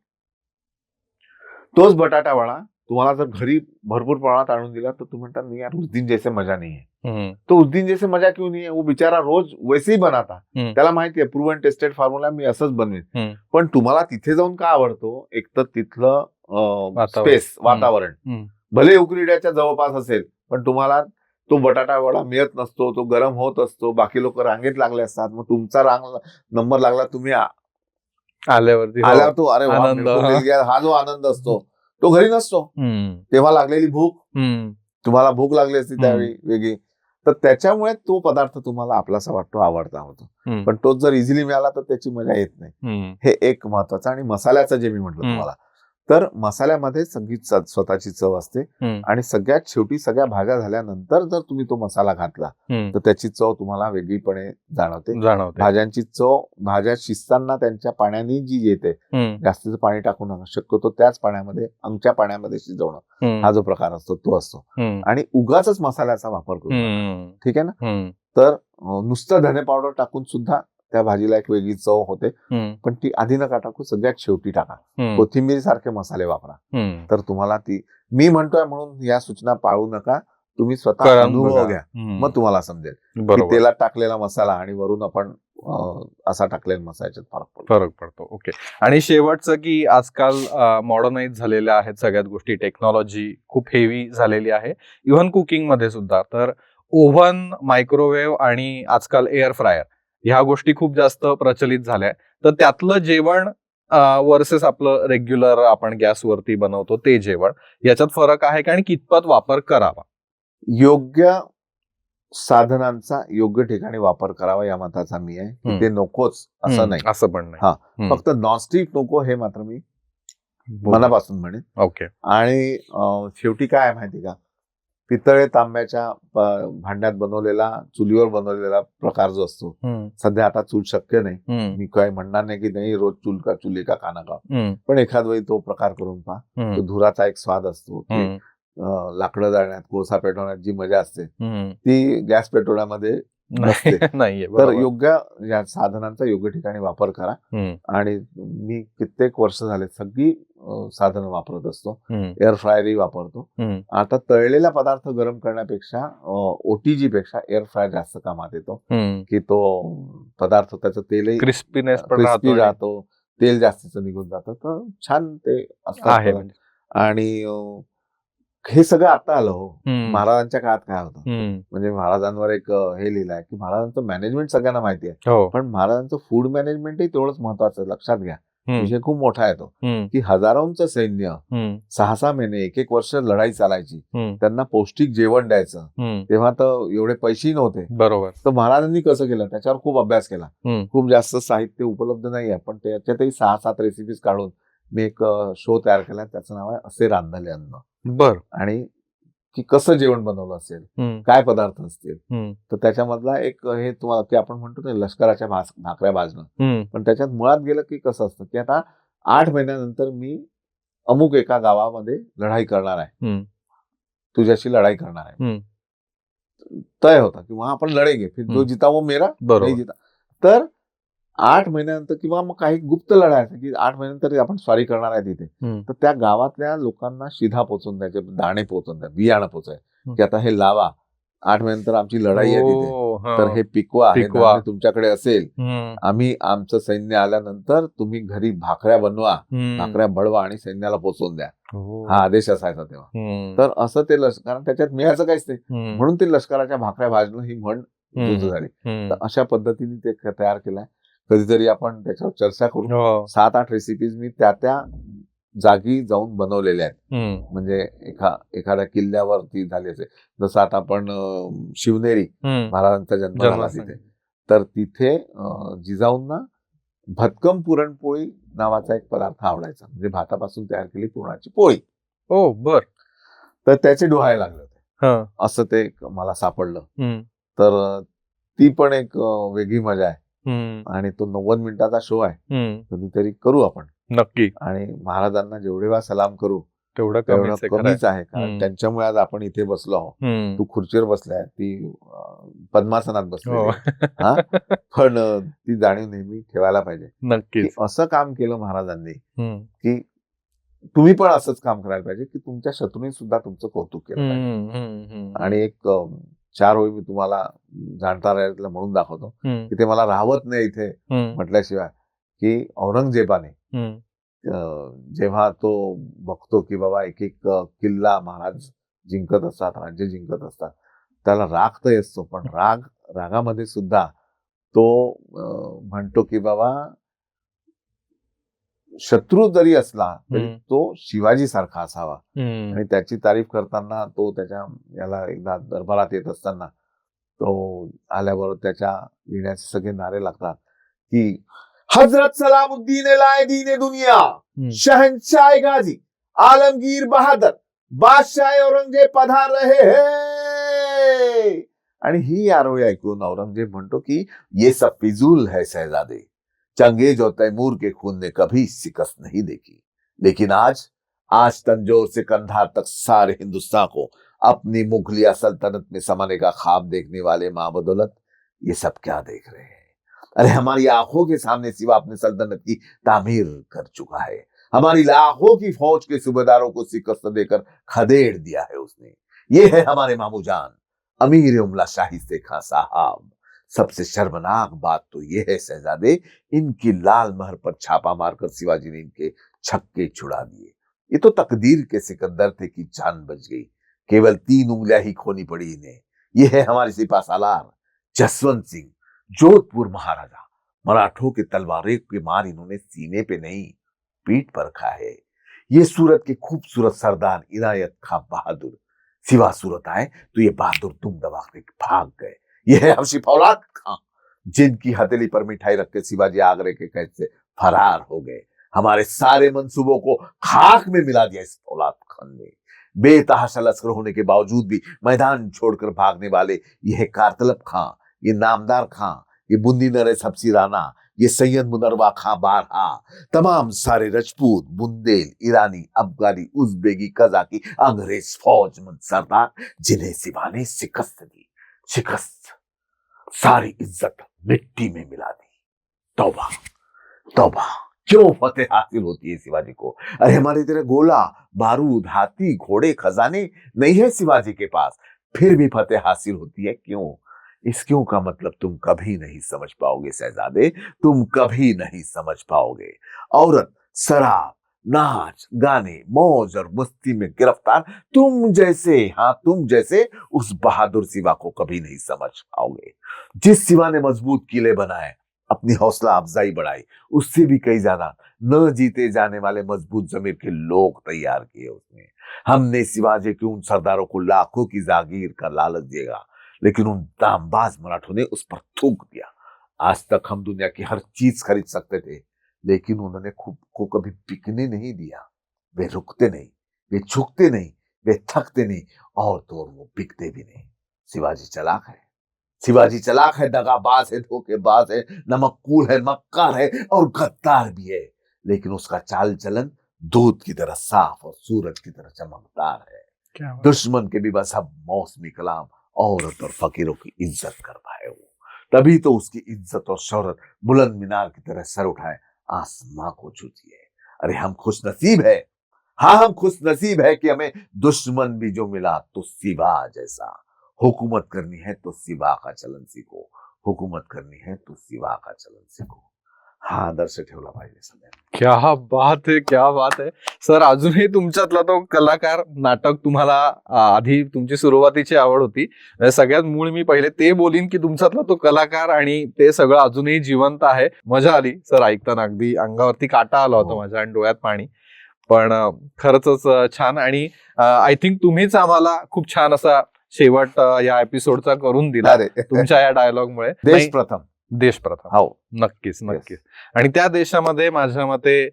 तोच बटाटा वडा तुम्हाला जर घरी भरपूर प्रमाणात आणून दिला तर तुम्ही म्हणता नाही यार उस दिन जैसे मजा नहीं है. हम्म, तो उस दिन जैसे मजा क्यों नहीं है? वो बिचारा रोज वैसे ही बनाता. त्याला माहिती आहे प्रूव्ह अँड टेस्टेड फॉर्म्युला मी असंच बनवेन. पण तुम्हाला तिथे जाऊन का आवडतो? एक तर तिथलं स्पेस, वातावरण भले उकरड्याच्या जवळपास असेल पण तुम्हाला तो बटाटा वडा मिळत नसतो, तो गरम होत असतो, बाकी लोक रांगेत लागले असतात, मग तुमचा नंबर लागला, तुम्ही आल्यावर तो अरे वा, आनंद. मेरे को मिल गया, हा जो आनंद असतो तो घरी नसतो. तेव्हा लागलेली भूक, तुम्हाला भूक लागली असती त्यावेळी वेगळी, तर त्याच्यामुळे तो पदार्थ तुम्हाला आपलासा वाटतो, आवडता होतो. पण तोच जर इझिली मिळाला तर त्याची मजा येत नाही. हे एक महत्वाचं. आणि मसाल्याचं जे मी म्हटलं तुम्हाला, तर मसाल्यामध्ये सगळी स्वतःची चव असते. आणि सगळ्यात शेवटी सगळ्या भाज्या झाल्यानंतर जर तुम्ही तो मसाला घातला तर त्याची चव तुम्हाला वेगळीपणे जाणवते. भाज्यांची चव भाज्या शिजताना त्यांच्या पाण्याने जी येते, जास्तीचं पाणी टाकू नका, शक्यतो त्याच पाण्यामध्ये, अंगच्या पाण्यामध्ये शिजवणं हा जो प्रकार असतो तो असतो. आणि उगाच मसाल्याचा वापर करू नका, ठीक आहे ना. तर नुसतं धने पावडर टाकून सुद्धा त्या भाजीला एक वेगळी चव होते, पण ती आधी नका टाकू, सगळ्यात शेवटी टाका. कोथिंबीर सारखे मसाले वापरा, तर तुम्हाला ती, मी म्हणतोय म्हणून या सूचना पाळू नका, तुम्ही स्वतः अनुभव घ्या, मग तुम्हाला समजेल की तेलात टाकलेला मसाला आणि वरून आपण असा टाकलेला मसाल्याच्यात फरक पडतो. ओके. आणि शेवटचं की आजकाल मॉडर्नाइज झालेल्या आहेत सगळ्यात गोष्टी, टेक्नॉलॉजी खूप हेवी झालेली आहे इव्हन कुकिंग मध्ये सुद्धा. तर ओव्हन, मायक्रोवेव्ह आणि आजकाल एअर फ्रायर ह्या गोष्टी खूप जास्त प्रचलित झाल्या. तर त्यातलं जेवण वर्सेस आपलं रेग्युलर आपण गॅसवरती बनवतो ते जेवण, याच्यात फरक आहे का आणि कितपत वापर करावा? योग्य साधनांचा योग्य ठिकाणी वापर करावा या मताचा मी आहे, की ते नकोच असं नाही. असं पण नाही. हा, फक्त नॉनस्टिक नको हे मात्र मी मनापासून म्हणेन. ओके. आणि शेवटी काय आहे माहिती का, पितळे तांब्याच्या भांड्यात बनवलेला, चुलीवर बनवलेला प्रकार जो असतो, सध्या आता चूल शक्य नाही, मी काय म्हणणार नाही की नाही रोज चुली का खाना का, पण एखाद वेळी तो प्रकार करून पहा. तो धुराचा एक स्वाद असतो, लाकडं जाळण्यात, कोळसा पेटवण्यात जी मजा असते ती गॅस पेटवण्यामध्ये नाहीये. तर योग्य या साधनांचा योग्य ठिकाणी वापर करा. आणि मी कित्येक वर्ष झाले सगळी साधनं वापरत असतो, एअर फ्रायरही वापरतो. आता तळलेला पदार्थ गरम करण्यापेक्षा ओटीजी पेक्षा एअर फ्रायर जास्त कामात येतो, की तो पदार्थ त्याचं तेलही क्रिस्पी राहतो, तेल जास्तीचं निघून जातं, तर छान ते असतं. आणि हे सगळं आता आलं हो. महाराजांच्या काळात काय होतं, म्हणजे महाराजांवर एक हे लिहिलं आहे की महाराजांचं मॅनेजमेंट सगळ्यांना माहिती आहे, पण महाराजांचं फूड मॅनेजमेंटही तेवढंच महत्वाचं. लक्षात घ्या, विषय खूप मोठा आहे तो, की हजारोंचं सैन्य 6-6 महिने 1-1 वर्ष लढाई चालायची, त्यांना पौष्टिक जेवण द्यायचं, तेव्हा तर एवढे पैसेही नव्हते. बरोबर. तर महाराजांनी कसं केलं, त्याच्यावर खूप अभ्यास केला. खूप जास्त साहित्य उपलब्ध नाही आहे, पण त्याच्यातही 6-7 रेसिपीज काढून मी एक शो तयार केला, त्याचं नाव आहे असे रांधले अन्न. बर. आणि की कसं जेवण बनवलं असेल, काय पदार्थ असतील, तर त्याच्यामधला एक हे तुम्हाला, की आपण म्हणतो ना लष्कराच्या भाकऱ्या भाजणं, पण त्याच्यात मुळात गेलं की कसं असतं, की आता 8 महिन्यानंतर मी अमुक एका गावामध्ये लढाई करणार आहे, तुझ्याशी लढाई करणार आहे, तय होता की वहां आपण लढेंगे, फिर जो जीता वो मेरा, नाही जीता. तर 8 महिन्यानंतर किंवा मग काही गुप्त लढाई, की 8 महिन्यानंतर आपण स्वारी करणार आहे तिथे, तर त्या गावातल्या लोकांना शिधा पोचवून द्यायचे, दाणे पोचवून द्या, बियाणं पोचाय, की आता हे लावा, 8 महिन्यानंतर आमची लढाई आहे तिथे, तर हे पिकवा, हे धान्य तुमच्याकडे असेल, आम्ही आमचं सैन्य आल्यानंतर तुम्ही घरी भाकऱ्या बनवा, भाकऱ्या बळवा आणि सैन्याला पोचवून द्या, हा आदेश असायचा तेव्हा. तर असं ते कारण त्याच्यात मिळायचं काहीच नाही, म्हणून ते लष्कराच्या भाकऱ्या भाजणं ही म्हण झाली. तर अशा पद्धतीने ते तयार केलंय. कधीतरी आपण त्याच्यावर चर्चा करू. 7-8 रेसिपीज मी त्या जागी जाऊन बनवलेल्या आहेत, म्हणजे एखाद्या किल्ल्यावरती झाली असेल, जसं आता आपण शिवनेरी महाराजांचा जन्म झाला तिथे, तर तिथे जिजाऊंना भक्कम पुरणपोळी नावाचा एक पदार्थ आवडायचा, म्हणजे भातापासून तयार केली पुरणाची पोळी. बर. तर त्याचे डोहाळे लागले होते, असं ते मला सापडलं. तर ती पण एक वेगळी मजा आहे. आणि तो 90 मिनिटाचा शो आहे, कधीतरी करू आपण नक्की. आणि महाराजांना जेवढे वेळा सलाम करू तेवढं कमीच आहे, कारण त्यांच्यामुळे आज आपण इथे बसलो आहोत. तू खुर्चीवर बसलाय, ती पद्मासनात बसली, पण ती जाणीव नेहमी ठेवायला पाहिजे, नक्की. असं काम केलं महाराजांनी की तुम्ही पण असंच काम करायला पाहिजे की तुमच्या शत्रूने सुद्धा तुमचं कौतुक केलं पाहिजे. आणि एक 4 ओळी मी तुम्हाला जाणता राहिला म्हणून दाखवतो की ते मला राहवत नाही इथे म्हटल्याशिवाय, की औरंगजेबाने जेव्हा तो बघतो की बाबा एक एक किल्ला महाराज जिंकत असतात, राज्य जिंकत असतात, त्याला राग तर असतो, पण रागामध्ये सुद्धा तो म्हणतो की बाबा शत्रू जरी असला तरी तो शिवाजी सारखा असावा. आणि त्याची तारीफ करताना तो त्याच्या याला एकदा दरबारात येत असताना तो आल्याबरोबर त्याच्या येण्याचे सगळे नारे लागतात की हजरत सलामुद्दीन लाए दीने दुनिया, शहंशाह गाजी, आलमगीर बहादुर, बादशाह औरंगजेब पधार रहे हैं. आणि ही आरोळी ऐकून औरंगजेब म्हणतो की ये सब फिजूल है शहजादे, चंगेज और तैमूर के खून ने कभी शिकस्त नहीं देखी, लेकिन आज तंजौर से कंधार तक सारे हिंदुस्तान को अपनी मुगलिया सल्तनत में समाने का ख्वाब देखने वाले मां बदौलत ये सब क्या देख रहे हैं. अरे हमारी आंखों के सामने सिवा अपने सल्तनत की तामीर कर चुका है. हमारी लाखों की फौज के सूबेदारों को शिकस्त देकर खदेड़ दिया है उसने. ये है हमारे मामू जान अमीर उमला शाहिस्ते खां साहब. सबसे शर्मनाक बात तो ये है शहजादे, इनकी लाल महर पर छापा मारकर शिवाजी ने इनके छक्के छुड़ा दिए. ये तो तकदीर के सिकंदर थे कि जान बच गई, केवल 3 उंगलियां ही खोनी पड़ी इन्हें. ये है हमारे सिपा सालार जसवंत सिंह, जोधपुर महाराजा. मराठों के तलवारें के मार इन्होंने सीने पे नहीं पीठ पर रखा है. ये सूरत के खूबसूरत सरदार इनायत खां बहादुर सिवा सूरत आए तो ये बहादुर दुम दबा के भाग गए. ये है हबशी फौलाद खां, जिनकी हथेली पर मिठाई रख के शिवाजी आगरे के कैद से फरार हो गए. हमारे सारे मंसूबों को खाक में मिला दिया इस फौलाद खान ने. बेतहाशा लश्कर होने के बावजूद भी मैदान छोड़कर भागने वाले ये कारतलब खां, ये नामदार खां, ये बुंदी नरेश हबसी राणा, ये सैयद मुनरवा खां बारहा, तमाम सारे रजपूत, बुंदेल, ईरानी, अफगानी, उज़्बेकी, कजाकी, अंग्रेज फौजमंद सरदार जिन्हें शिवा ने शिकस्त दी. शिकस्त सारी इज्जत मिट्टी में मिला दी. तौबा तौबा, क्यों फतेह हासिल होती है शिवाजी को? अरे हमारी तरह गोला बारूद, हाथी, घोड़े, खजाने नहीं है शिवाजी के पास, फिर भी फतेह हासिल होती है. क्यों? इस क्यों का मतलब तुम कभी नहीं समझ पाओगे शहजादे, तुम कभी नहीं समझ पाओगे. औरत, शराब, नाच गाने, मौज और मस्ती में गिरफ्तार तुम जैसे उस बहादुर शिवा को कभी नहीं समझ पाओगे. जिस शिवा ने मजबूत किले बनाए, अपनी हौसला अफजाई बढ़ाई, उससे भी कई ज्यादा न जीते जाने वाले मजबूत जमीर के लोग तैयार किए उसने. हमने शिवाजी के उन सरदारों को लाखों की जागीर का लालच दिया, लेकिन उन दामबाज मराठों ने उस पर थूक दिया. आज तक हम दुनिया की हर चीज खरीद सकते थे, लेकिन उन्होंने खुद को कभी बिकने नहीं दिया. वे रुकते नहीं, वे झुकते नहीं, वे थकते नहीं, और तो वो बिकते भी नहीं. शिवाजी चलाक है, शिवाजी चलाक है, दगाबाज है, धोखेबाज है, नमक्कूल है, मक्कार है और गद्दार भी है. लेकिन उसका चाल चलन दूध की तरह साफ और सूरज की तरह चमकदार है. दुश्मन के भी बस अब मौसमी कलाम, औरत और फकीरों की इज्जत करता है वो. तभी तो उसकी इज्जत और शौहरत बुलंद मीनार की तरह सर उठाए आसमां को छूती है. अरे हम खुश नसीब है, हाँ हम खुश नसीब है कि हमें दुश्मन भी जो मिला तो शिवा जैसा. हुकूमत करनी है तो शिवा का चलन सीखो, हुकूमत करनी है तो शिवा का चलन सीखो. हा आदर्श ठेवला पाहिजे सगळ्यांनी. क्या बात है, क्या बात है सर. अजूनही तुमच्यातला तो कलाकार, नाटक तुम्हाला आधी तुमची सुरुवातीची आवड होती, सगळ्यात मूळ मी पहिले ते बोलीन की तुमच्यातला तो कलाकार आणि ते सगळं अजूनही जिवंत आहे. मजा आली सर ऐकताना, अगदी अंगावरती काटा आला होता माझ्या आणि डोळ्यात पाणी. पण खरंच छान. आणि आय थिंक तुम्हीच आम्हाला खूप छान असा शेवट या एपिसोडचा करून दिला तुमच्या या डायलॉगमुळे. देश प्रथम. हो, नक्कीच. आणि त्या देशामध्ये माझ्या मते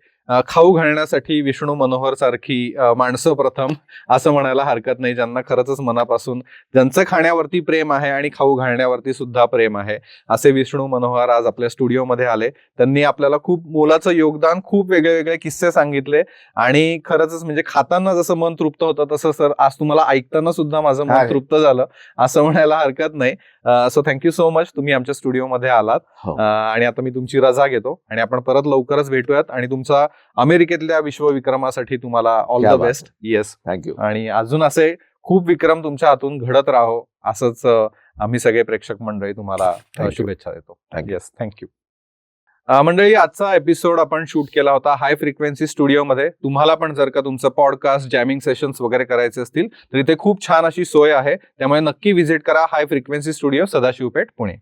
खाऊ घालण्यासाठी विष्णू मनोहर सारखी माणसं प्रथम असं म्हणायला हरकत नाही, ज्यांना खरंच मनापासून ज्यांचं खाण्यावरती प्रेम आहे आणि खाऊ घालण्यावरती सुद्धा प्रेम आहे, असे विष्णू मनोहर आज आपल्या स्टुडिओमध्ये आले. त्यांनी आपल्याला खूप मोलाचं योगदान, खूप वेगळे वेगळे किस्से सांगितले आणि खरंच म्हणजे खाताना जसं मन तृप्त होतं तसं सर आज तुम्हाला ऐकताना सुद्धा माझं मन तृप्त झालं असं म्हणायला हरकत नाही. सो थँक्यू सो मच, तुम्ही आमच्या स्टुडिओमध्ये आलात. आणि आता मी तुमची रजा घेतो आणि आपण परत लवकरच भेटूयात आणि तुमचा अमेरिकेतल्या विश्वविक्रमासाठी तुम्हाला ऑल क्या द बात बेस्ट. येस. थँक्यू. आणि अजून असे खूप विक्रम तुमच्या हातून घडत राहो असंच आम्ही सगळे प्रेक्षक मंडळी तुम्हाला Thank you. शुभेच्छा देतो. Thank you. Yes, thank you. मंडळी, आजचा एपिसोड आपण शूट केला होता हाय फ्रिक्वेन्सी स्टुडिओमध्ये. तुम्हाला पण जर का तुमचं पॉडकास्ट, जॅमिंग सेशन्स वगैरे करायचे असतील तर इथे खूप छान अशी सोय आहे. त्यामुळे नक्की व्हिजिट करा high frequency studio, Sadashiv Peth, Pune.